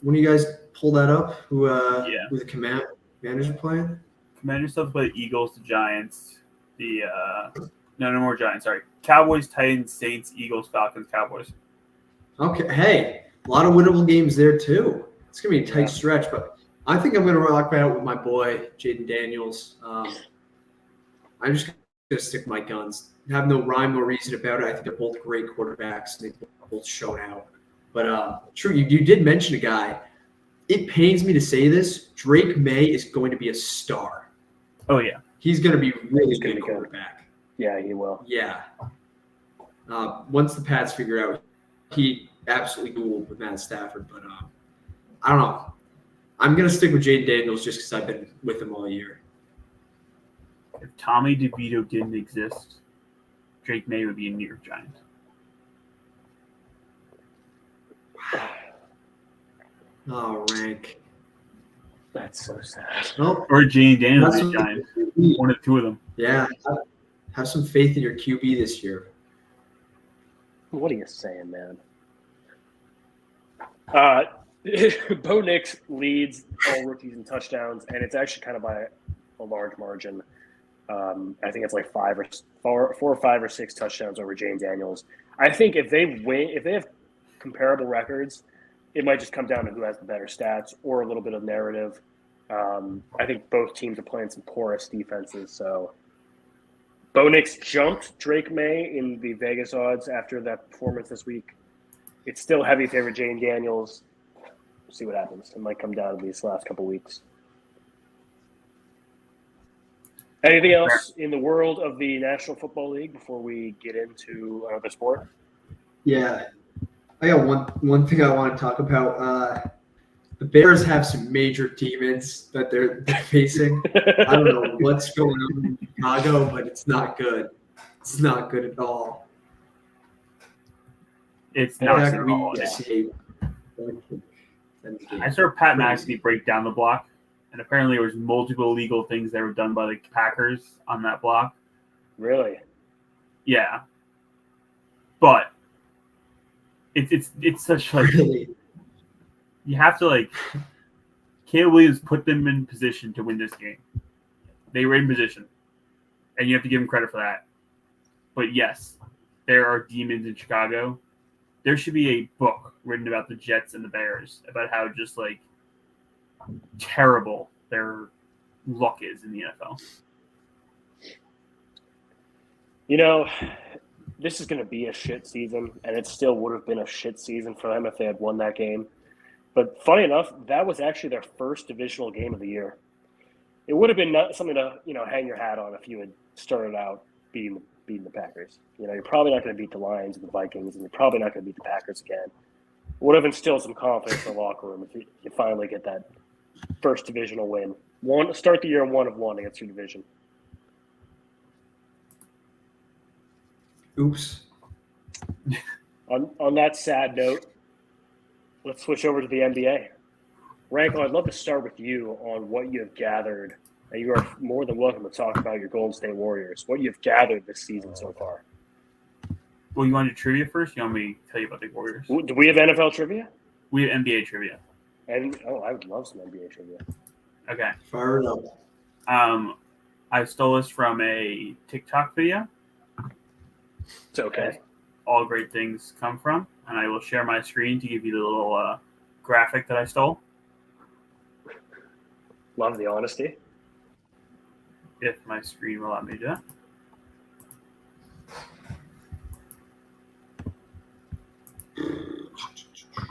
when you guys pull that up, who the Commanders are playing. Commanders still play the Eagles, the Giants, no more Giants. Sorry, Cowboys, Titans, Saints, Eagles, Falcons, Cowboys. Okay, hey, a lot of winnable games there too. It's gonna be a tight stretch, but I think I'm gonna rock out with my boy Jaden Daniels. I'm just gonna stick to my guns. Have no rhyme or reason about it. I think they're both great quarterbacks. They've both shown out. But true, you did mention a guy. It pains me to say this. Drake May is going to be a star. Oh yeah, he's going to be really good quarterback. Yeah, he will. Yeah. Once the Pats figure out, he absolutely dueled with Matt Stafford. But I don't know. I'm going to stick with Jaden Daniels just because I've been with him all year. If Tommy DeVito didn't exist, Drake May would be a New York Giant. Oh, rank. That's so sad. Well, or Jaden Daniels would be a Giant. One of the two of them. Yeah. Have some faith in your QB this year. What are you saying, man? Bo Nix leads all rookies in touchdowns, and it's actually kind of by a large margin. I think it's like 4 or 5 or 6 touchdowns over Jaden Daniels. I think if they have comparable records, it might just come down to who has the better stats or a little bit of narrative. I think both teams are playing some porous defenses. So Bo Nix jumped Drake May in the Vegas odds after that performance this week. It's still heavy favorite Jaden Daniels. We'll see what happens. It might come down to these last couple weeks. Anything else in the world of the National Football League before we get into another sport? Yeah. I got one thing I want to talk about. The Bears have some major demons that they're facing. I don't know what's going on in Chicago, but it's not good. It's not good at all. It's not good at all. I saw Pat McAfee break down the block, and apparently there was multiple illegal things that were done by the Packers on that block. Really? Yeah. But it's such like you have to like Caleb Williams put them in position to win this game. They were in position, and you have to give them credit for that. But yes, there are demons in Chicago. There should be a book written about the Jets and the Bears about how just like terrible their luck is in the NFL. You know, this is going to be a shit season, and it still would have been a shit season for them if they had won that game. But funny enough, that was actually their first divisional game of the year. It would have been something to hang your hat on if you had started out beating the Packers. You're probably not going to beat the Lions and the Vikings, and you're probably not going to beat the Packers again. It would have instilled some confidence in the locker room if you finally get that first divisional win. Start the year 1-1 against your division. Oops. On that sad note, let's switch over to the NBA. Ranko, I'd love to start with you on what you have gathered, and you are more than welcome to talk about your Golden State Warriors, what you've gathered this season so far. Well, you want to do trivia first? You want me to tell you about the Warriors? Do we have NFL trivia? We have NBA trivia. And I would love some NBA trivia. Okay. Fire it up. I stole this from a TikTok video. It's okay. All great things come from, and I will share my screen to give you the little graphic that I stole. Love the honesty. If my screen will let me do that.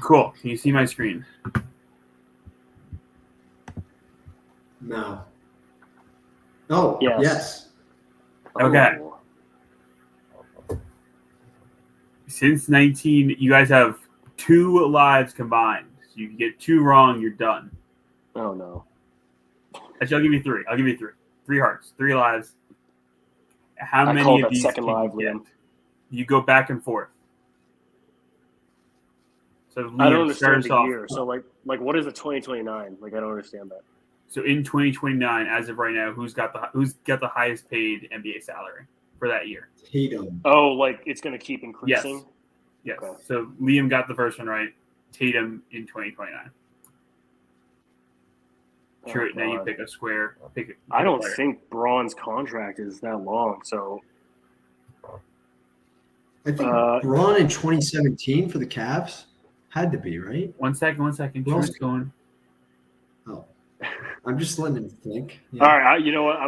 Cool. Can you see my screen? No. Oh, Yes. yes. Okay. Oh. Since 19, you guys have 2 lives combined. So you get 2 wrong, you're done. Oh no. Actually, I'll give you 3. 3 hearts, 3 lives. How I many called of that these second can live, you get? Liam. You go back and forth. So Liam, I don't understand start the us off. year. So like what is the 2029? Like I don't understand that. So in 2029, as of right now, who's got the highest paid NBA salary for that year? Tatum. Oh, like it's gonna keep increasing. Yes. Okay. So Liam got the first one right. Tatum in 2029. True. Oh, Now you God. pick a square. I don't player. think Braun's contract is that long. So I think Uh, Braun in 2017 for the Cavs had to be, right? One second. Who else? True's going. Oh, I'm just letting him think. Yeah. all right, you know what?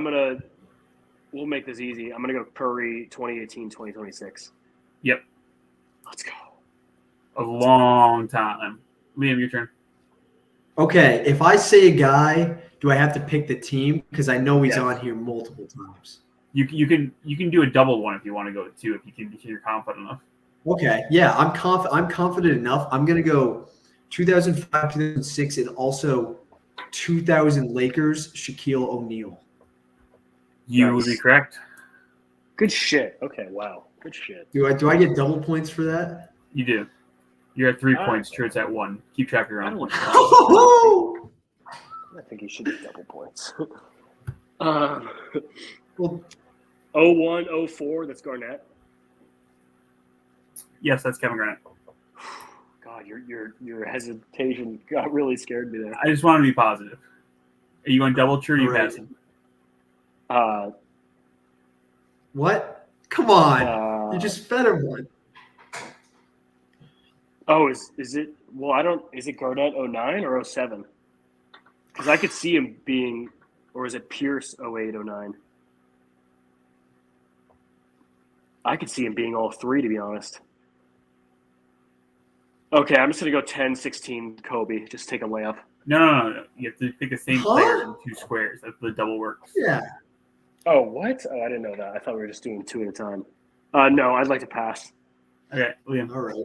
We'll make this easy. I'm gonna go Curry 2018, 2026. Yep. Let's go. A long time. Liam, your turn. Okay, if I say a guy, do I have to pick the team? Because I know he's Yes. on here multiple times. You can do a double one if you want to go with 2 if you're confident enough. Okay, yeah, I'm confident enough. I'm gonna go 2005, 2006, and also 2000 Lakers. Shaquille O'Neal. You Nice. would be correct. Good shit. Okay, wow. Good shit. Do I get double points for that? You do. You're at 3 All points. right. True's at 1. Keep track of your I own don't- points. I think he should get double points. 01, Well, 04, that's Garnett. Yes, that's Kevin Garnett. God, your hesitation really scared me there. I just want to be positive. Are you going double true or you Right. passing? what? Come on, you just fed him one. Oh, is it? Well, I don't. Is it Garnett 09 or 07? Because I could see him being, or is it Pierce 08, 09? I could see him being all 3, to be honest. Okay, I'm just gonna go 10, 16, Kobe. Just take a layup. No. You have to pick the same Huh? player in 2 squares. That's the double works. Yeah. Oh, what? Oh, I didn't know that. I thought we were just doing 2 at a time. No, I'd like to pass. Okay, Liam. All right.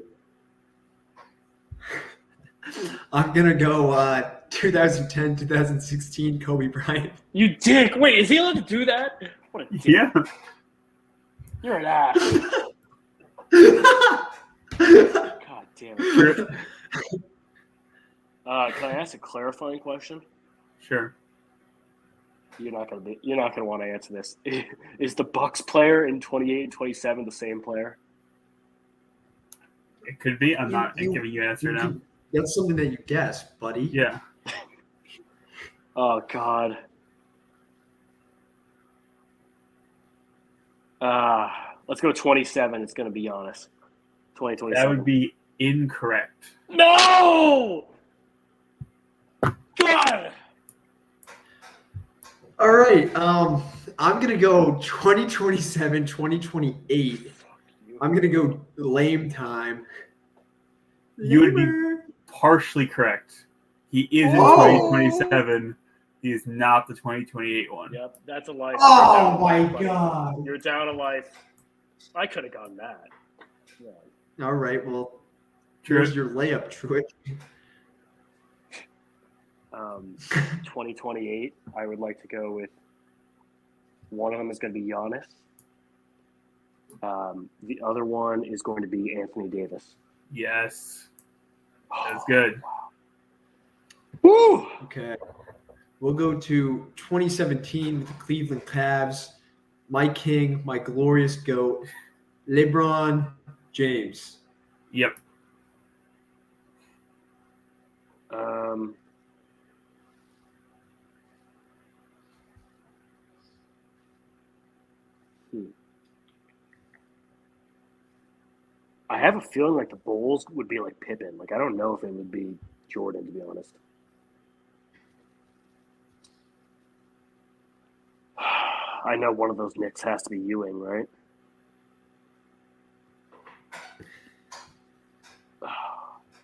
I'm gonna go 2010, 2016 Kobe Bryant. You dick! Wait, is he allowed to do that? What a dick! Yeah. You're an ass. God damn it! Can I ask a clarifying question? Sure. You're not gonna want to answer this. Is the Bucks player in 28 and 27 the same player? It could be. I'm not You- giving you an answer now. That's something that you guess, buddy. Yeah. Oh God. Let's go 27. It's gonna be Giannis. 2027. That would be incorrect. No. God. All right. I'm gonna go 2027, 2028. I'm gonna go lame time. You would be- Lamer. Partially correct. He is in Oh. 2027. He is not the 2028 one. Yep, that's a life. Oh You're down a my life, buddy. God. You're down a life. I could have gotten that. Yeah. All right. Well, True. here's your layup, Truitt. 2028. I would like to go with. One of them is going to be Giannis. The other one is going to be Anthony Davis. Yes. That's good. Woo! Okay. We'll go to 2017 with the Cleveland Cavs. My king, my glorious GOAT, LeBron James. Yep. I have a feeling like the Bulls would be like Pippen. Like I don't know if it would be Jordan, to be honest. I know one of those Knicks has to be Ewing, right?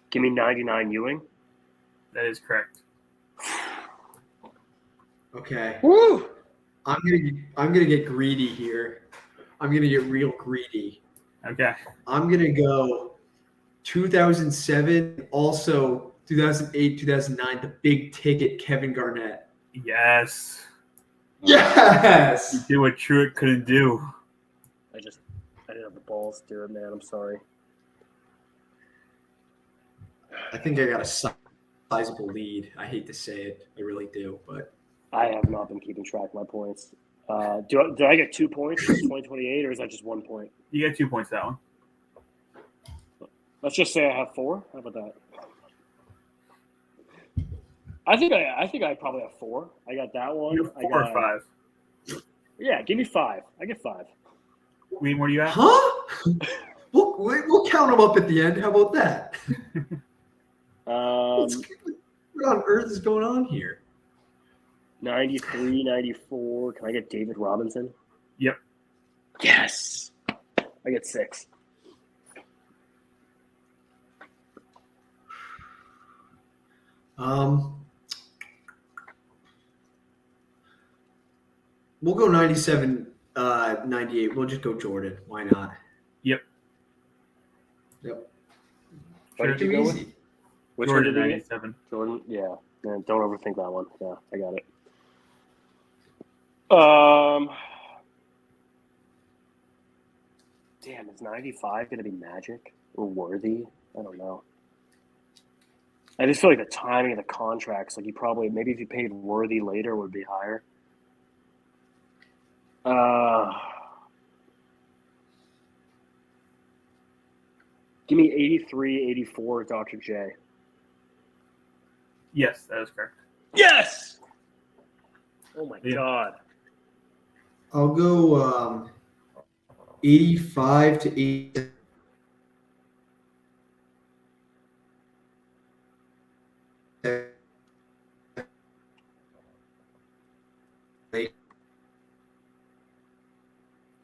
Give me 99 Ewing. That is correct. Okay. Woo! I'm gonna get greedy here. I'm gonna get real greedy. Okay. I'm gonna go 2007, also 2008, 2009, the big ticket Kevin Garnett. Yes. Yes. You did what Truitt couldn't do. I didn't have the balls to do it, man. I'm sorry. I think I got a sizable lead. I hate to say it, I really do, but I have not been keeping track of my points. Do I get 2 points for 2028, or is that just 1 point? You get 2 points that one. Let's just say I have 4. How about that? I think I probably have 4. I got that one. You have 4 or 5. Yeah, give me 5. I get 5. Wayne, where are you at? huh? We'll count them up at the end. How about that? What on earth is going on here? 93, 94. Can I get David Robinson? Yep. Yes. I get 6. We'll go 97, 98. We'll just go Jordan. Why not? Yep. Yep. What did Too you go with? easy. Which Jordan one did you get? 97. Jordan? Yeah. Man, don't overthink that one. Yeah, I got it. Damn, is 95 going to be Magic or Worthy? I don't know. I just feel like the timing of the contracts, like maybe if you paid Worthy later, it would be higher. Give me 83, 84, Dr. J. Yes, that is correct. Yes! Oh my Yeah. God. I'll go 85 to 80.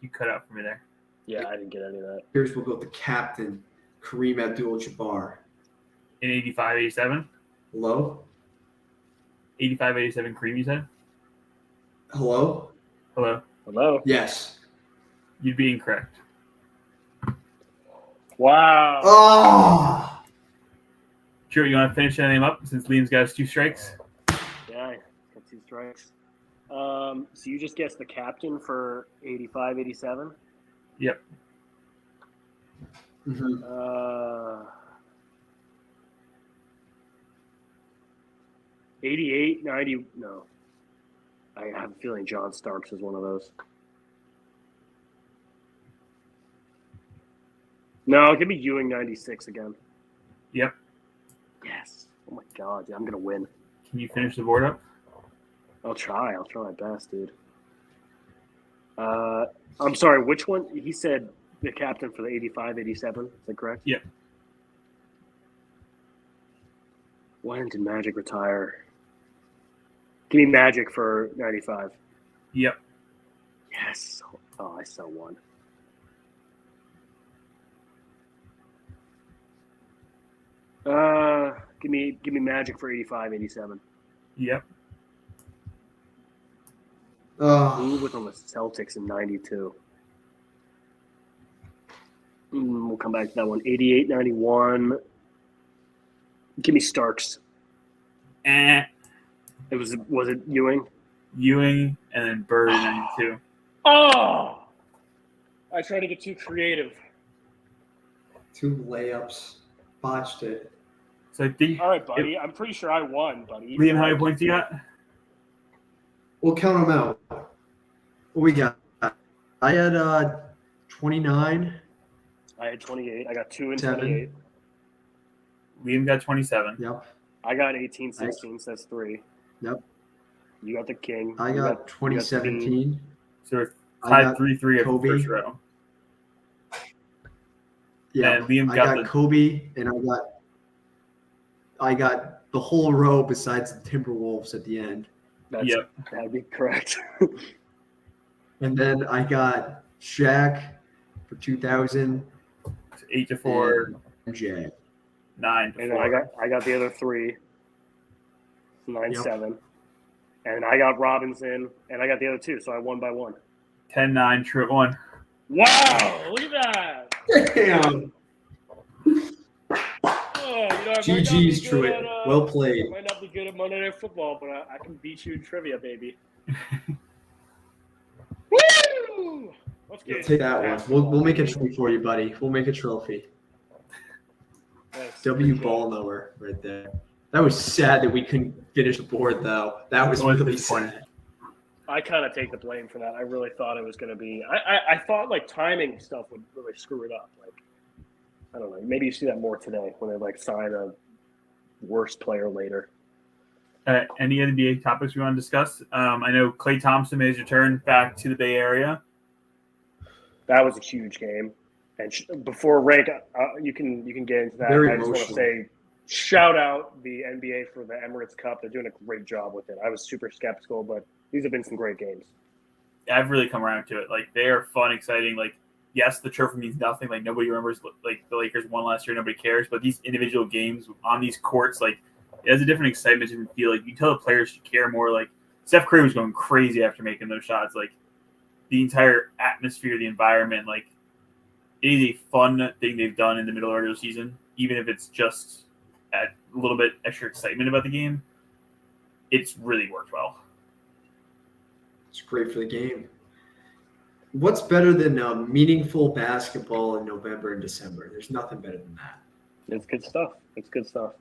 You cut out for me there. Yeah, I didn't get any of that. Here's we'll go with the captain, Kareem Abdul-Jabbar. In 85, 87? Hello? 85, 87 Cream, you said? Hello? Hello? Hello? Yes. You'd be incorrect. Wow. Oh! Drew, you want to finish that name up since Liam's got his 2 strikes? Yeah, got 2 strikes. So you just guessed the captain for 85, 87? Yep. Mm-hmm. 88, 90, no. I have a feeling John Starks is one of those. No, give me Ewing 96 again. Yep. Yes. Oh my God, I'm gonna win. Can you finish the board up? I'll try my best, dude. I'm sorry, which one? He said the captain for the 85, 87. Is that correct? Yep. When did Magic retire? Give me Magic for 95. Yep. Yes. Oh, I still won. Give me Magic for 85, 87. Yep. Who was on the Celtics in 92? We'll come back to that one. 88, 91. Give me Starks. Was it Ewing? Ewing and then Bird 92. Oh! I tried to get too creative. 2 layups. Botched it. So I think. All right, buddy. I'm pretty sure I won, buddy. Liam, how many points you got? We'll count them out. What we got? I had 29. I had 28. I got 2 and 7. 28. Liam got 27. Yep. I got 18, 16, so that's 3. Yep. You got the king. I got 2017. So we're I tied got 3-3 of the Kobe. first row. Yeah. And Liam I got got the- Kobe, and I got the whole row besides the Timberwolves at the end. Yep. That'd be correct. And then I got Shaq for 2000. 8-4. and MJ. 9 to And 4. then I got the other 3, 9-7. Yep. And I got Robinson, and I got the other 2, so I won by 1. 10-9, True at 1. Wow! Look at that! Damn. Oh, you know, I might not be GG's, good Truett. at, Well played. I might not be good at Monday Night Football, but I can beat you in trivia, baby. Woo! Let's You'll get take that one. basketball, We'll make a baby. trophy for you, buddy. We'll make a trophy. Yes, W appreciate ball knower right there. That was sad that we couldn't finish the board, though. That was It was really disappointing. sad. I kind of take the blame for that. I really thought it was going to be. I thought like timing stuff would really screw it up. Like, I don't know. Maybe you see that more today when they like sign a worst player later. Any NBA topics we want to discuss? I know Klay Thompson made his return back to the Bay Area. That was a huge game. And before Rank, you can get into that. Very I just want to emotional. say, shout out the NBA for the Emirates Cup. They're doing a great job with it. I was super skeptical, but these have been some great games. I've really come around to it. Like, they are fun, exciting. Like, yes, the trophy means nothing. Like, nobody remembers, like, the Lakers won last year. Nobody cares. But these individual games on these courts, like, it has a different excitement and feel. Like, you tell the players to care more. Like, Steph Curry was going crazy after making those shots. Like, the entire atmosphere, the environment, like, it is a fun thing they've done in the middle of the regular season, even if it's just a little bit extra excitement about the game. It's really worked well. It's great for the game. What's better than meaningful basketball in November and December? There's nothing better than that. It's good stuff. It's good stuff.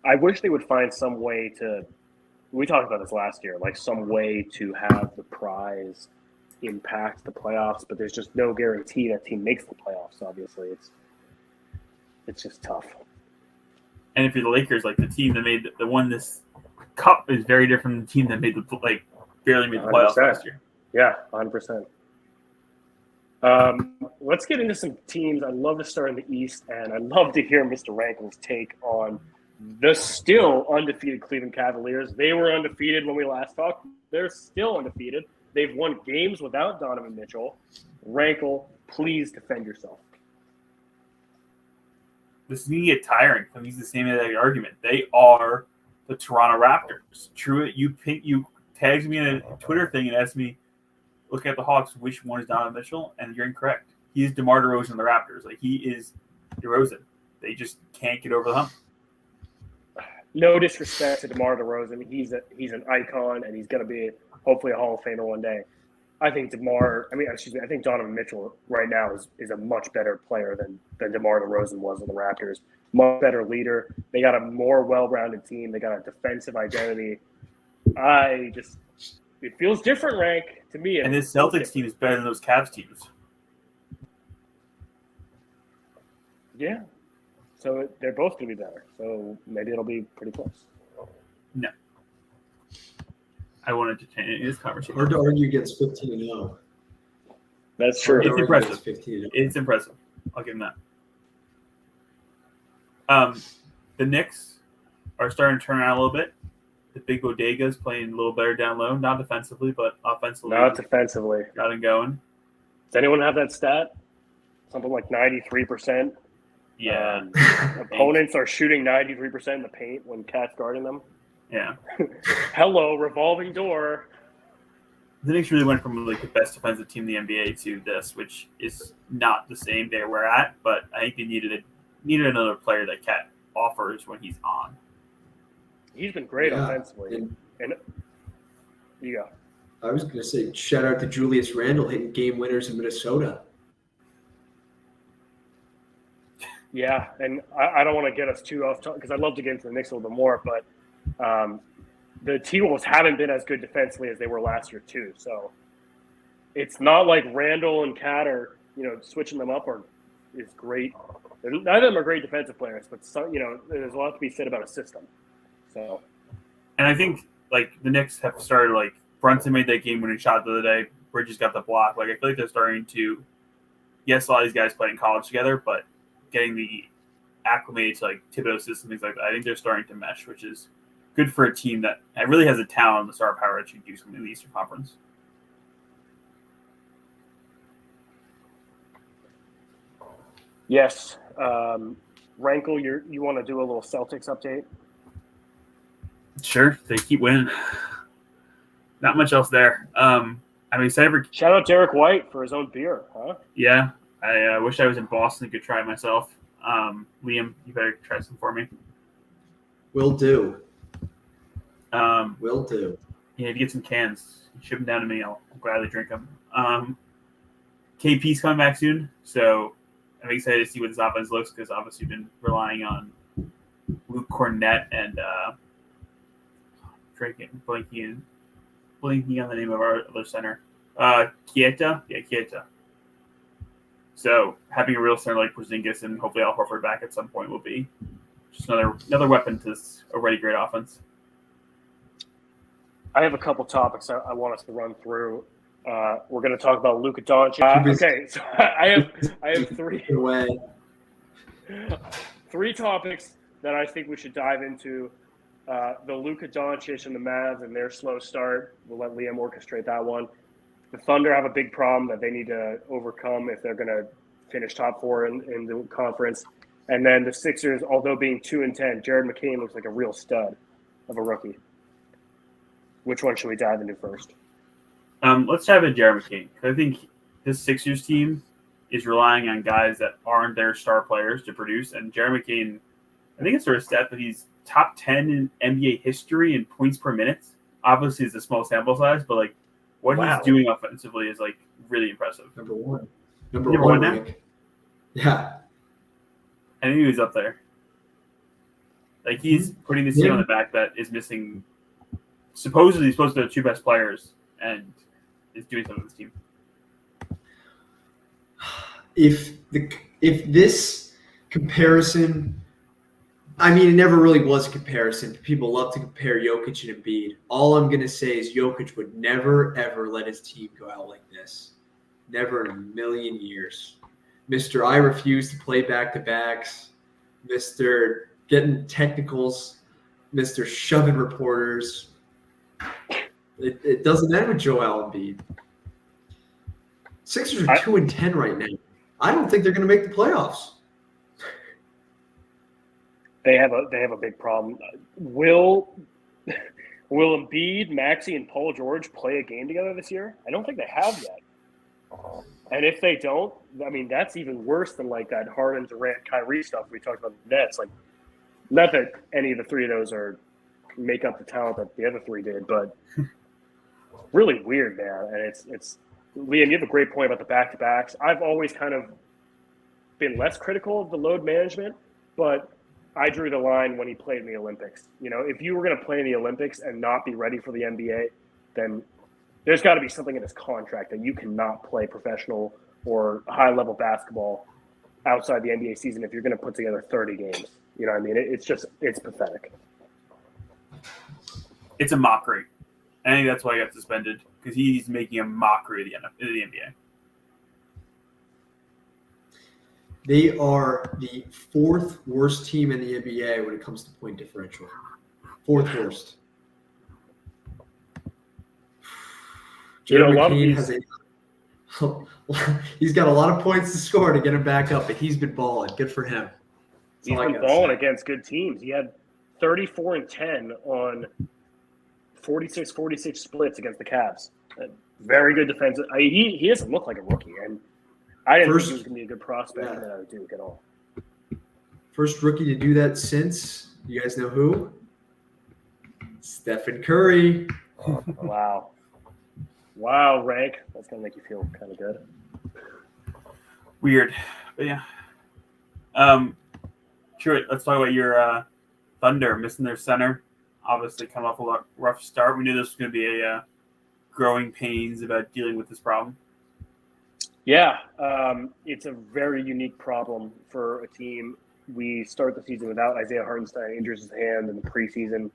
I wish they would find some way to. We talked about this last year, like some way to have the prize impact the playoffs, but there's just no guarantee that team makes the playoffs. Obviously, it's just tough. And if you're the Lakers, like, the team that made the won this cup is very different than the team that made the barely made the playoffs 100%. last year. Yeah, 100%. Let's get into some teams. I'd love to start in the East, and I'd love to hear Mr. Rankin's take on the still undefeated Cleveland Cavaliers. They were undefeated when we last talked. They're still undefeated. They've won games without Donovan Mitchell. Rankle, please defend yourself. This is going to get tiring. I'm using the same argument. They are the Toronto Raptors. True, you tagged me in a Twitter thing and asked me, look at the Hawks, which one is Donovan Mitchell? And you're incorrect. He is DeMar DeRozan of the Raptors. Like, he is DeRozan. They just can't get over the hump. No disrespect to DeMar DeRozan. He's an icon, and he's going to be hopefully a Hall of Famer one day. I think I think Donovan Mitchell right now is a much better player than DeMar DeRozan was in the Raptors. Much better leader. They got a more well-rounded team. They got a defensive identity. It feels different, Rank, to me. And this Celtics team is better than those Cavs teams. Yeah. So they're both going to be better. So maybe it'll be pretty close. No. I wanted to change this conversation. Hard to argue against 15-0. That's true. It's impressive. 15-0. It's impressive. I'll give them that. The Knicks are starting to turn around a little bit. The big bodegas playing a little better down low, not defensively, but offensively. Not defensively. Got it going. Does anyone have that stat? Something like 93%. Yeah. Opponents are shooting 93% in the paint when Cat's guarding them. Yeah. Hello, revolving door. The Knicks really went from like the best defensive team in the NBA to this, which is not the same they were at, but I think they needed another player that Cat offers when he's on. He's been great Yeah. offensively. And you go. I was going to say, shout out to Julius Randle hitting game winners in Minnesota. Yeah, and I don't want to get us too off because I'd love to get into the Knicks a little bit more, but the T-Wolves haven't been as good defensively as they were last year too. So it's not like Randall and Cat are, switching them up is great. Neither of them are great defensive players, but there's a lot to be said about a system. So, and I think like the Knicks have started, like Brunson made that game-winning shot the other day. Bridges got the block. Like I feel like they're starting to. Yes, a lot of these guys play in college together, but getting the acclimated to like Thibodeau system, things like that. I think they're starting to mesh, which is good for a team that really has a talent and the star power to do something in the Eastern Conference. Yes. Rankle, you want to do a little Celtics update? Sure, they keep winning. Not much else there. I'm excited for. Shout out Derek White for his own beer, huh? Yeah, I wish I was in Boston and could try it myself. Liam, you better try some for me. Will do. Um, Will do. Yeah, if you get some cans, ship them down to me. I'll gladly drink them. KP's coming back soon, so I'm excited to see what this offense looks because obviously we've been relying on Luke Cornett and blanking on the name of our other center. Kieta? Yeah, Kieta. So having a real center like Porzingis and hopefully Al Horford back at some point will be just another weapon to this already great offense. I have a couple topics I want us to run through. We're going to talk about Luka Doncic. Okay, so I have three topics that I think we should dive into. The Luka Doncic and the Mavs and their slow start. We'll let Liam orchestrate that one. The Thunder have a big problem that they need to overcome if they're going to finish top four in the conference. And then the Sixers, although being 2-10, Jared McCain looks like a real stud of a rookie. Which one should we dive into first? Let's dive into Jared McCain. I think this Sixers team is relying on guys that aren't their star players to produce. And Jared McCain, I think it's sort of stat that he's top 10 in NBA history in points per minute. Obviously, it's a small sample size, but like what he's doing offensively is like really impressive. Number one now? Yeah. I knew he was up there. Like he's putting this team on the back that is missing. Supposedly, he's supposed to be the two best players, and is doing something with this team. If this comparison, I mean, it never really was a comparison. People love to compare Jokic and Embiid. All I'm going to say is Jokic would never, ever let his team go out like this. Never in a million years. Mr. I refuse to play back-to-backs. Mr. getting technicals. Mr. shoving reporters. It doesn't end with Joel Embiid. Sixers are 2-10 right now. I don't think they're going to make the playoffs. They have a big problem. Will Embiid, Maxey, and Paul George play a game together this year? I don't think they have yet. And if they don't, I mean, that's even worse than like that Harden, Durant, Kyrie stuff we talked about in the Nets. Like, not that any of the three of those make up the talent that the other three did, but really weird, man. And it's Liam, you have a great point about the back-to-backs. I've always kind of been less critical of the load management, but I drew the line when he played in the Olympics. You know, if you were going to play in the Olympics and not be ready for the NBA, then there's got to be something in his contract that you cannot play professional or high-level basketball outside the NBA season if you're going to put together 30 games. You know what I mean? It's pathetic. It's a mockery. I think that's why he got suspended, because he's making a mockery of the NBA. They are the fourth worst team in the NBA when it comes to point differential. Fourth worst. Jared McCain he's got a lot of points to score to get him back up, but he's been balling. Good for him. He's been balling against good teams. He had 34 and 10 on 46-46 splits against the Cavs. Very good defense. He doesn't look like a rookie, and I didn't think he was going to be a good prospect coming out of Duke at all. First rookie to do that since, you guys know who? Stephen Curry. Oh, wow, Rank. That's going to make you feel kind of good. Weird. But yeah. Sure, let's talk about your Thunder missing their center. Obviously come off a rough start. We knew this was going to be a growing pains about dealing with this problem. Yeah, it's a very unique problem for a team. We start the season without Isaiah Hartenstein, injures his hand in the preseason.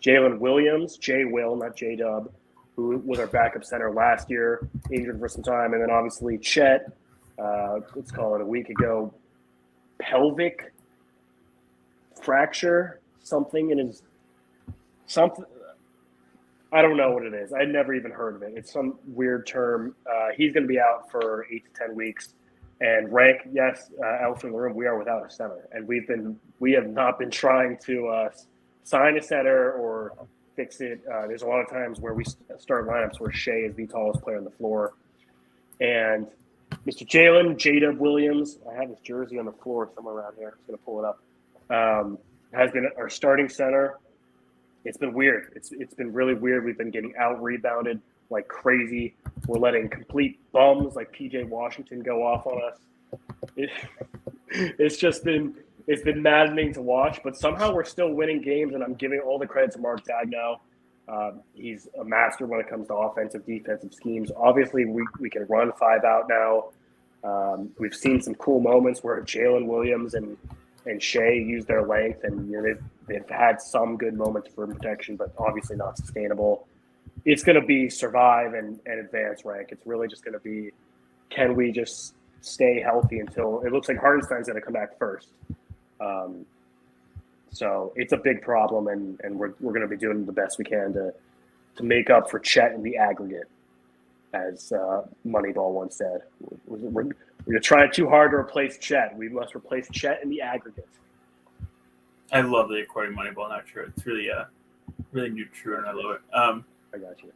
Jalen Williams, J-Will, not J-Dub, who was our backup center last year, injured for some time. And then obviously Chet, let's call it a week ago, pelvic fracture, something in his – something. I don't know what it is. I'd never even heard of it. It's some weird term. He's going to be out for 8 to 10 weeks. And Rank, yes, elephant in the room, we are without a center, and we have not been trying to sign a center or fix it. There's a lot of times where we start lineups where Shea is the tallest player on the floor, and Mr. Jalen J-Dub Williams, I have his jersey on the floor somewhere around here. I'm just going to pull it up. Has been our starting center. It's been weird. It's been really weird. We've been getting out rebounded like crazy. We're letting complete bums like PJ Washington go off on us. It's been maddening to watch, but somehow we're still winning games, and I'm giving all the credit to Mark Daigneault. He's a master when it comes to offensive, defensive schemes. Obviously, we can run 5 out now. We've seen some cool moments where Jalen Williams and Shea use their length, and they've had some good moments for protection, but obviously not sustainable. It's going to be survive and advance Rank. It's really just going to be, can we just stay healthy until it looks like Hartenstein's going to come back first. So it's a big problem, and we're going to be doing the best we can to make up for Chet in the aggregate, as Moneyball once said. We're trying too hard to replace Chet. We must replace Chet in the aggregate. I love the according Moneyball. Not true. It's really new, true, and I love it. I got you.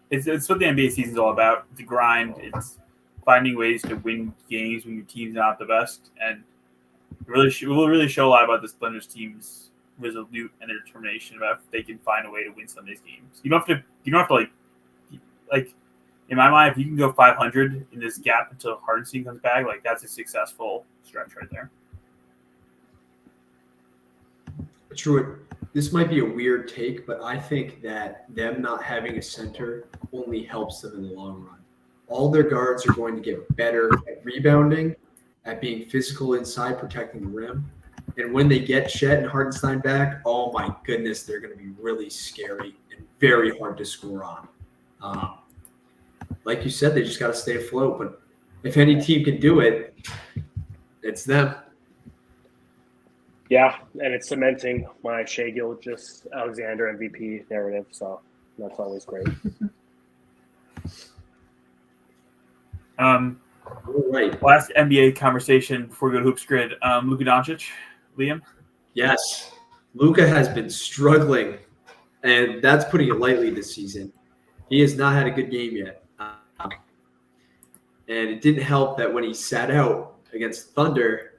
It's what the NBA season's all about. It's a grind. It's finding ways to win games when your team's not the best, and it will really show a lot about this Blenders team's resolute and their determination about if they can find a way to win some of these games. You don't have to like in my mind, if you can go 500 in this gap until Hardenstein comes back, like that's a successful stretch right there. True. This might be a weird take, but I think that them not having a center only helps them in the long run. All their guards are going to get better at rebounding, at being physical inside, protecting the rim. And when they get Chet and Hartenstein back, oh my goodness, they're going to be really scary and very hard to score on. Like you said, they just got to stay afloat. But if any team can do it, it's them. Yeah, and it's cementing my Shea Gilgeous-Alexander MVP narrative, so that's always great. Right. Last NBA conversation before we go to Hoops Grid. Luka Doncic, Liam? Yes. Luka has been struggling, and that's putting it lightly this season. He has not had a good game yet. And it didn't help that when he sat out against Thunder,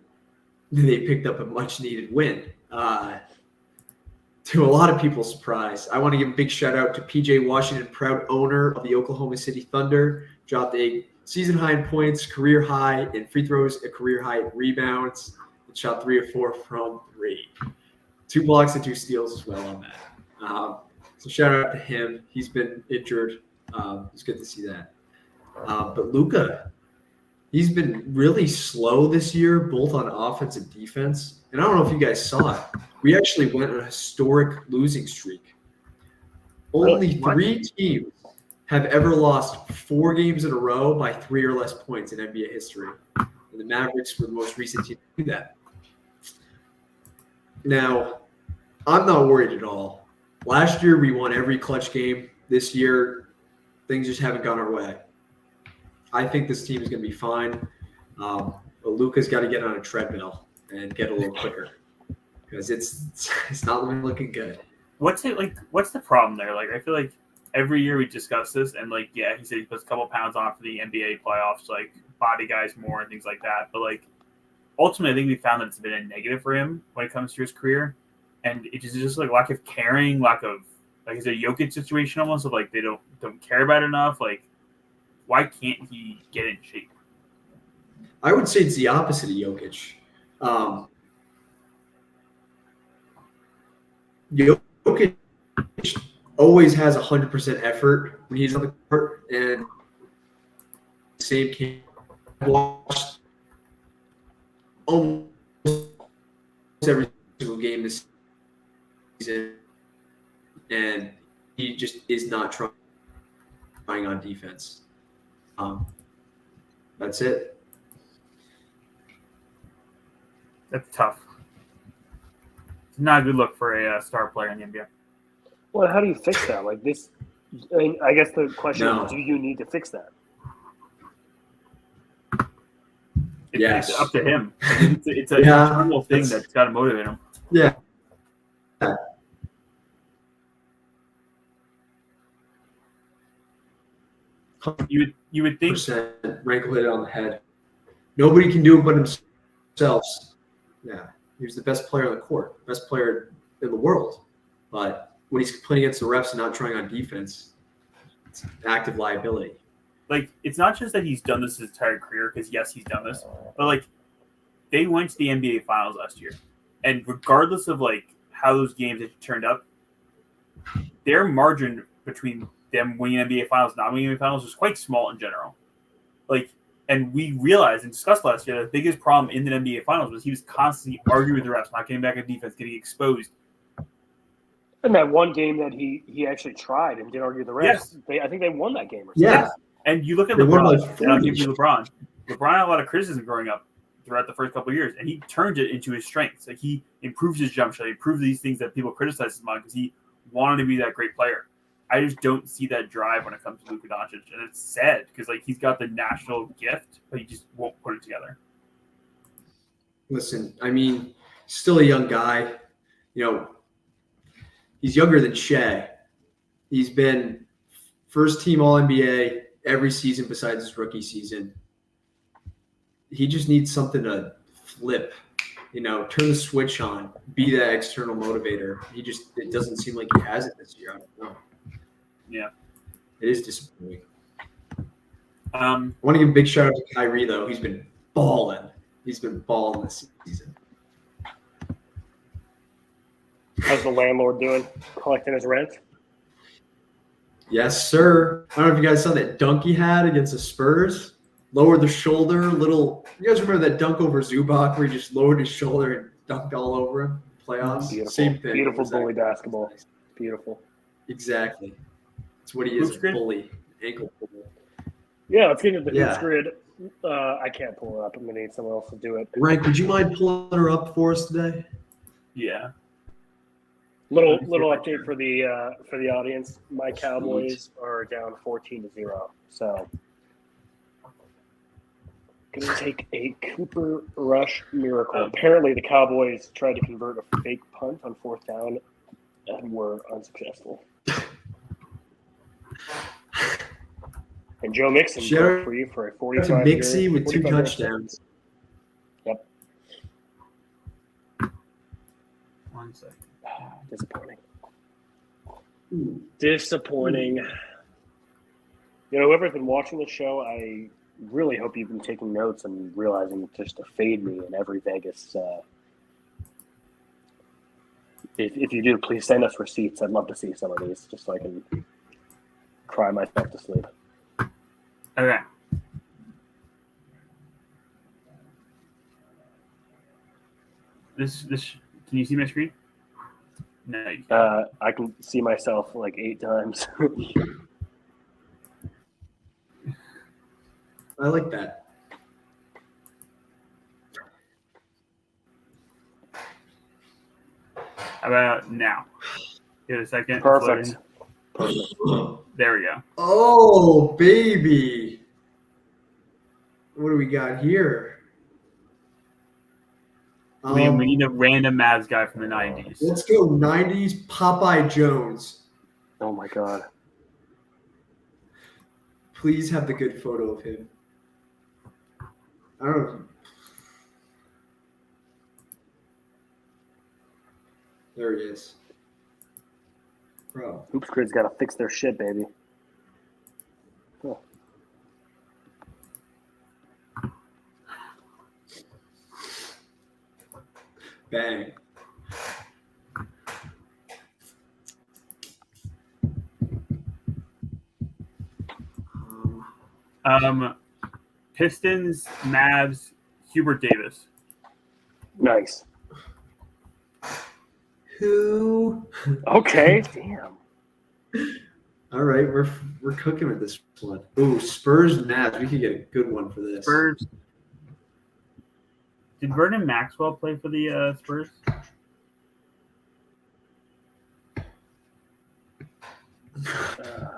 they picked up a much-needed win. To a lot of people's surprise, I want to give a big shout-out to PJ Washington, proud owner of the Oklahoma City Thunder. Dropped a season-high in points, career-high in free throws, a career-high in rebounds, and shot 3 of 4 from 3. 2 blocks and 2 steals as well on that. So shout-out to him. He's been injured. It's good to see that. But Luka, he's been really slow this year, both on offense and defense. And I don't know if you guys saw it. We actually went on a historic losing streak. Only 3 teams have ever lost 4 games in a row by 3 or less points in NBA history. And the Mavericks were the most recent team to do that. Now, I'm not worried at all. Last year, we won every clutch game. This year, things just haven't gone our way. I think this team is going to be fine. But Luka's got to get on a treadmill and get a little quicker because it's not looking good. What's the problem there? Like, I feel like every year we discuss this, and like, yeah, he said he puts a couple pounds on for the NBA playoffs, like body guys more and things like that. But like, ultimately, I think we found that it's been a negative for him when it comes to his career, and it is just like lack of caring, lack of like, is it a Jokic situation almost of like they don't care about it enough, like. Why can't he get in shape? I would say it's the opposite of Jokic. Jokic always has 100% effort when he's on the court, and same can watch almost every single game this season, and he just is not trying on defense. That's it. That's tough. It's not a good look for a star player in the NBA. Well, how do you fix that? Like this, I mean, I guess the question is, do you need to fix that? It's up to him. It's a internal thing that's got to motivate him. Yeah. You would think Rankle hit it on the head. Nobody can do it but themselves. Yeah, he was the best player on the court, best player in the world. But when he's playing against the refs and not trying on defense, it's an active liability. Like, it's not just that he's done this his entire career, because yes, he's done this, but like, they went to the NBA Finals last year, and regardless of like how those games turned up, their margin between them winning NBA Finals and not winning NBA Finals was quite small in general. Like, and we realized and discussed last year that the biggest problem in the NBA Finals was he was constantly arguing with the refs, not getting back on defense, getting exposed. And that one game that he actually tried and did argue with the refs, I think they won that game. Or something. Yeah. And you look at LeBron, and I'll give you LeBron. LeBron had a lot of criticism growing up throughout the first couple of years, and he turned it into his strengths. Like, he improved his jump shot, he improved these things that people criticize him on because he wanted to be that great player. I just don't see that drive when it comes to Luka Doncic, and it's sad because like he's got the national gift, but he just won't put it together. Listen, I mean, still a young guy. You know, he's younger than Shea. He's been first team All-NBA every season besides his rookie season. He just needs something to flip, you know, turn the switch on, be that external motivator. It doesn't seem like he has it this year. I don't know. Yeah. It is disappointing. I want to give a big shout out to Kyrie, though. He's been balling. He's been balling this season. How's the landlord doing? Collecting his rent? Yes, sir. I don't know if you guys saw that dunk he had against the Spurs. Lowered the shoulder, little. You guys remember that dunk over Zubac where he just lowered his shoulder and dunked all over him? Playoffs. Beautiful. Same thing. Beautiful bully basketball. Beautiful. Exactly. That's what he is, a bully. Ankle bully. Yeah, let's get into the Hoops Grid. I can't pull it up. I'm going to need someone else to do it. Rank, would you mind pulling her up for us today? Yeah. Little update for the audience. My Cowboys are down 14-0. So gonna take a Cooper Rush miracle. Apparently, the Cowboys tried to convert a fake punt on fourth down and were unsuccessful. And Joe Mixon broke free for a 45 to Mixie with 2 touchdowns. Yep. 1 second. Disappointing. You know, whoever's been watching the show, I really hope you've been taking notes and realizing just to fade me in every Vegas. If you do, please send us receipts. I'd love to see some of these just so I can cry myself to sleep. Okay. This can you see my screen? No. You can't. I can see myself like 8 times. I like that. How about now? Give it a second. Perfect. There we go. Oh, baby. What do we got here? We need a random Mavs guy from the 90s. Let's go 90s Popeye Jones. Oh, my God. Please have the good photo of him. I don't know. There he is. Bro. Hoops Grid's got to fix their shit, baby. Oh. Bang. Pistons, Mavs, Hubert Davis. Nice. Who? Okay. Damn. All right, we're cooking with this one. Ooh, Spurs, Mavs. We could get a good one for this. Spurs. Did Vernon Maxwell play for the Spurs?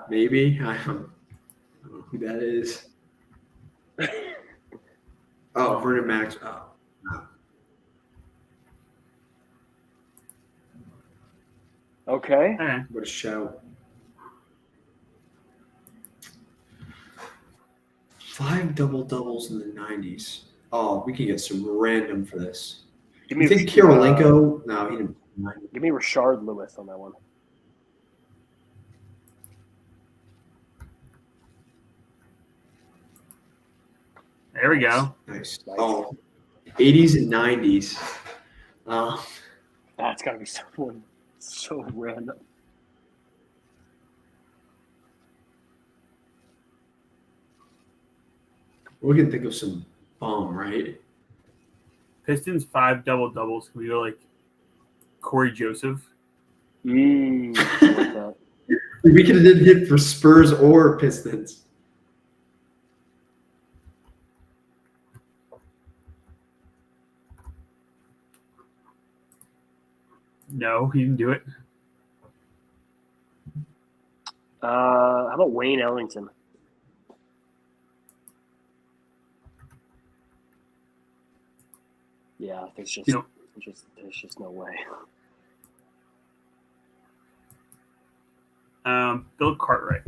Maybe. I don't know who that is. Oh, Vernon Max. Oh, no. Okay. Okay. What a shout. 5 double-doubles in the 90s. Oh, we can get some random for this. Give You think Kirilenko? No, he didn't. Give me Rashard Lewis on that one. There we go. Nice. Oh, 80s and 90s. That's got to be someone so random. We can think of some bomb, right? Pistons 5 double-doubles. Can we go like Corey Joseph? I like that. We could have did hit for Spurs or Pistons. No, he didn't do it. How about Wayne Ellington? Yeah, there's just no way. Bill Cartwright.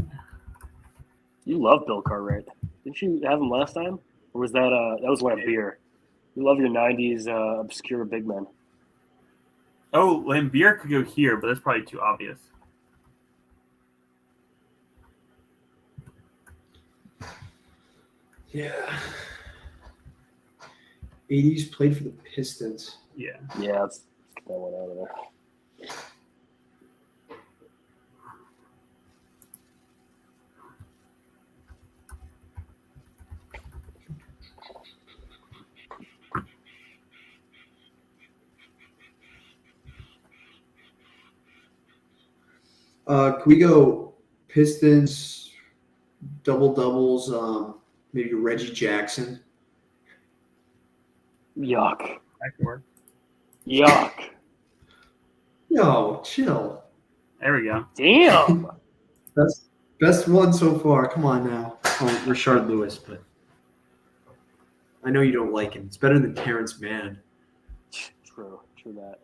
You love Bill Cartwright. Didn't you have him last time? Or was that was Lambeer? You love your 90s obscure big men. Oh, Lambeer could go here, but that's probably too obvious. Yeah. 80s played for the Pistons. Yeah. Yeah, let's get that one out of there. Can we go Pistons, double-doubles, maybe Reggie Jackson? Yuck. That could work. Yuck. Yo, chill. There we go. Damn. Best one so far. Come on now. Oh, Rashard Lewis, but I know you don't like him. It's better than Terrence Mann. True that.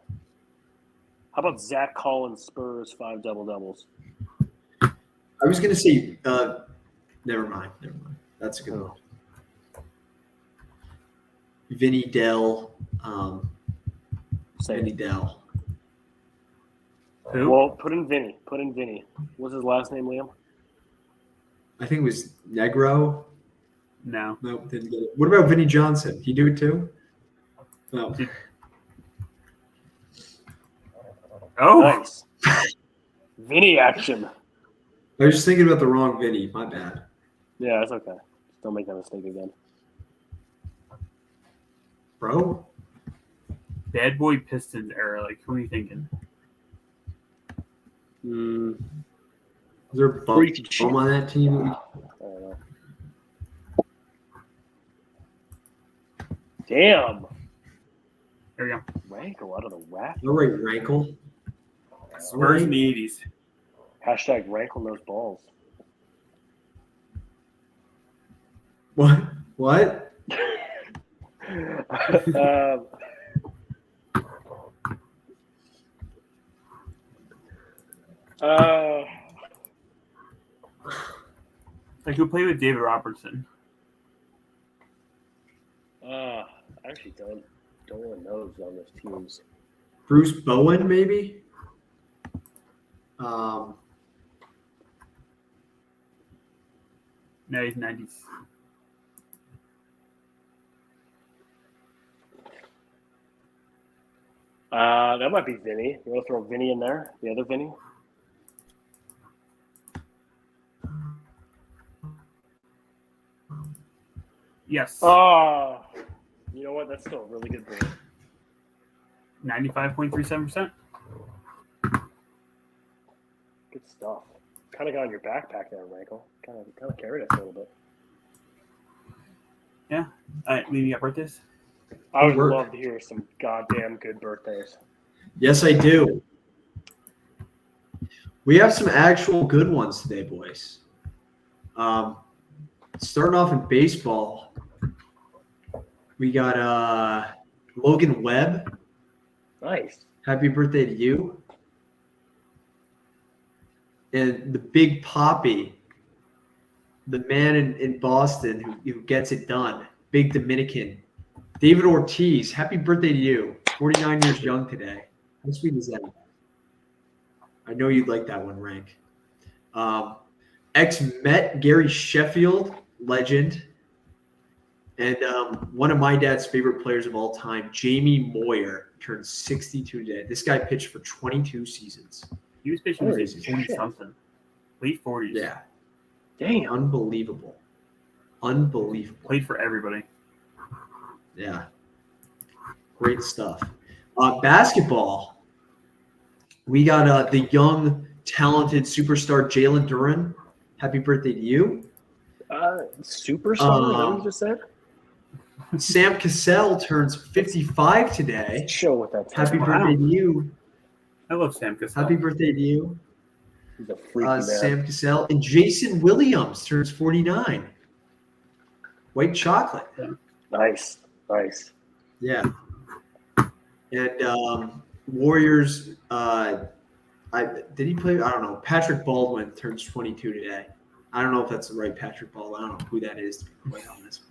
How about Zach Collins, Spurs, 5 double-doubles? I was gonna say, never mind. That's a good one. Vinny Dell, Say Vinny it. Dell. Who? Well, put in Vinny. What's his last name, Liam? I think it was Negro. No. Nope, didn't get it. What about Vinny Johnson? He do it too? No. Oh, Nice. Vinny action. I was just thinking about the wrong Vinny. My bad. Yeah, that's okay. Just don't make that mistake again. Bro? Bad Boy Pistons era. Like, who are you thinking? Is there a Or you could shoot. bum on that team? I don't know. Damn. There we go. Rankle out of the rack. No right, Rankle. Spurs in the 80s. Hashtag rankle those balls. What? Like, who played with David Robertson? I actually don't really know who's on those teams. Bruce Bowen, maybe? No, he's 90s. That might be Vinny. You want to throw Vinny in there? The other Vinny? Yes. Oh, you know what? That's still a really good ball. 95.37%. Good stuff. Kind of got on your backpack there, Rankle. Kind of carried us a little bit. Yeah. All right, Lee, you got birthdays? I would Work. love to hear some goddamn good birthdays. Yes, I do. We have some actual good ones today, boys. Starting off in baseball, We got Logan Webb. Nice. Happy birthday to you. And the Big Poppy, the man in Boston who gets it done. Big Dominican. David Ortiz, happy birthday to you. 49 years young today. How sweet is that? I know you'd like that one, Rank. Ex-Met Gary Sheffield, legend. And one of my dad's favorite players of all time, Jamie Moyer, turned 62 today. This guy pitched for 22 seasons. He was pitching Holy with 40-something. Late 40s. Yeah. Damn. Unbelievable. Unbelievable. Played for everybody. Yeah. Great stuff. Basketball. We got the young, talented superstar Jalen Duren. Happy birthday to you. Superstar, is that what you just said? Sam Cassell turns 55 today. Show what that's Happy like. birthday to you. I love Sam Cassell. Happy birthday to you. He's a freaky man. Sam Cassell. And Jason Williams turns 49. White chocolate. Nice. Yeah. And Warriors, did he play? I don't know. Patrick Baldwin turns 22 today. I don't know if that's the right Patrick Baldwin. I don't know who that is, to be quite honest.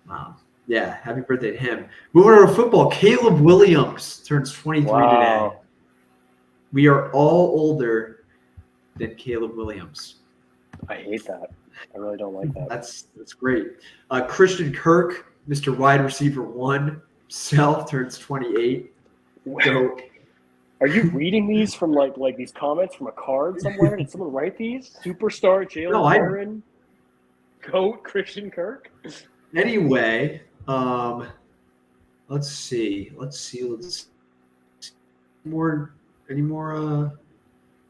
But, yeah, happy birthday to him. Moving on to football, Caleb Williams turns 23 today. We are all older than Caleb Williams. I hate that. I really don't like that. That's great. Christian Kirk, Mr. Wide Receiver 1, himself turns 28. So, Are you reading these from like these comments from a card somewhere? Did someone write these? Superstar Jalen Duren, GOAT Christian Kirk. anyway, let's see. Any more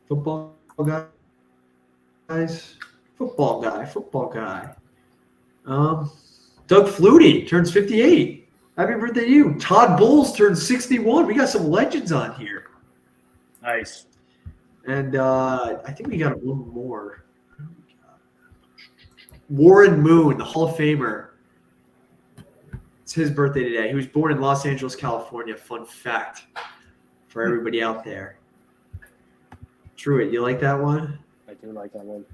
football guys? Football guy. Doug Flutie turns 58. Happy birthday to you. Todd Bowles turns 61. We got some legends on here. Nice. And I think we got one more. Warren Moon, the Hall of Famer. It's his birthday today. He was born in Los Angeles, California. Fun fact for everybody out there. Truett, you like that one? I do like that one.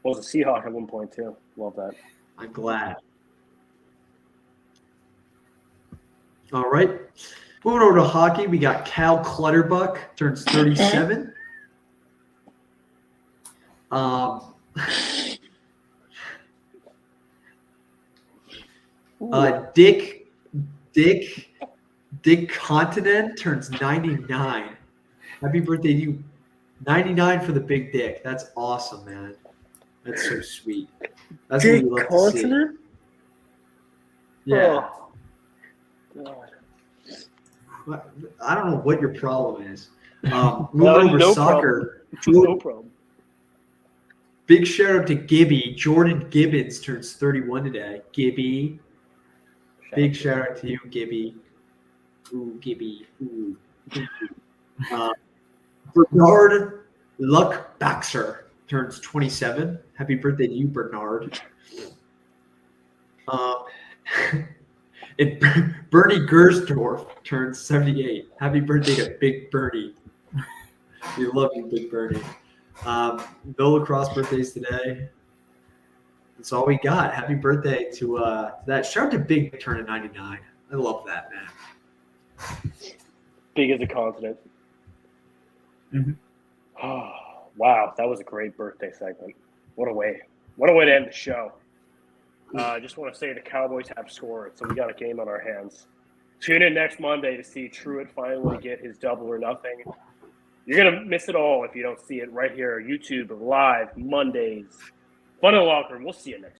Well, was a Seahawk at one point too. Love that. I'm glad. All right. Moving over to hockey, we got Cal Clutterbuck, turns 37. Dick Continent turns 99. Happy birthday to you. 99 for the big dick. That's awesome, man. That's so sweet. That's what we love to see. Yeah. Oh. I don't know what your problem is. Moving over no soccer. No problem. Big shout out to Gibby. Jordan Gibbons turns 31 today. Gibby. Big shout out to you, Gibby. Ooh, Gibby. Ooh. Bernard Luckbaxer turns 27. Happy birthday to you, Bernard. And Bernie Gersdorf turns 78. Happy birthday to Big Bernie. We love you, Big Bernie. No lacrosse birthdays today. That's all we got. Happy birthday to that. Shout out to Big turning 99. I love that, man. Big as a continent. Mm-hmm. Oh, wow, that was a great birthday segment. What a way to end the show. I just want to say the Cowboys have scored, so we got a game on our hands. Tune in next Monday to see Truett finally get his double or nothing. You're going to miss it all if you don't see it right here. YouTube live Mondays. Fun in the Locker Room. We'll see you next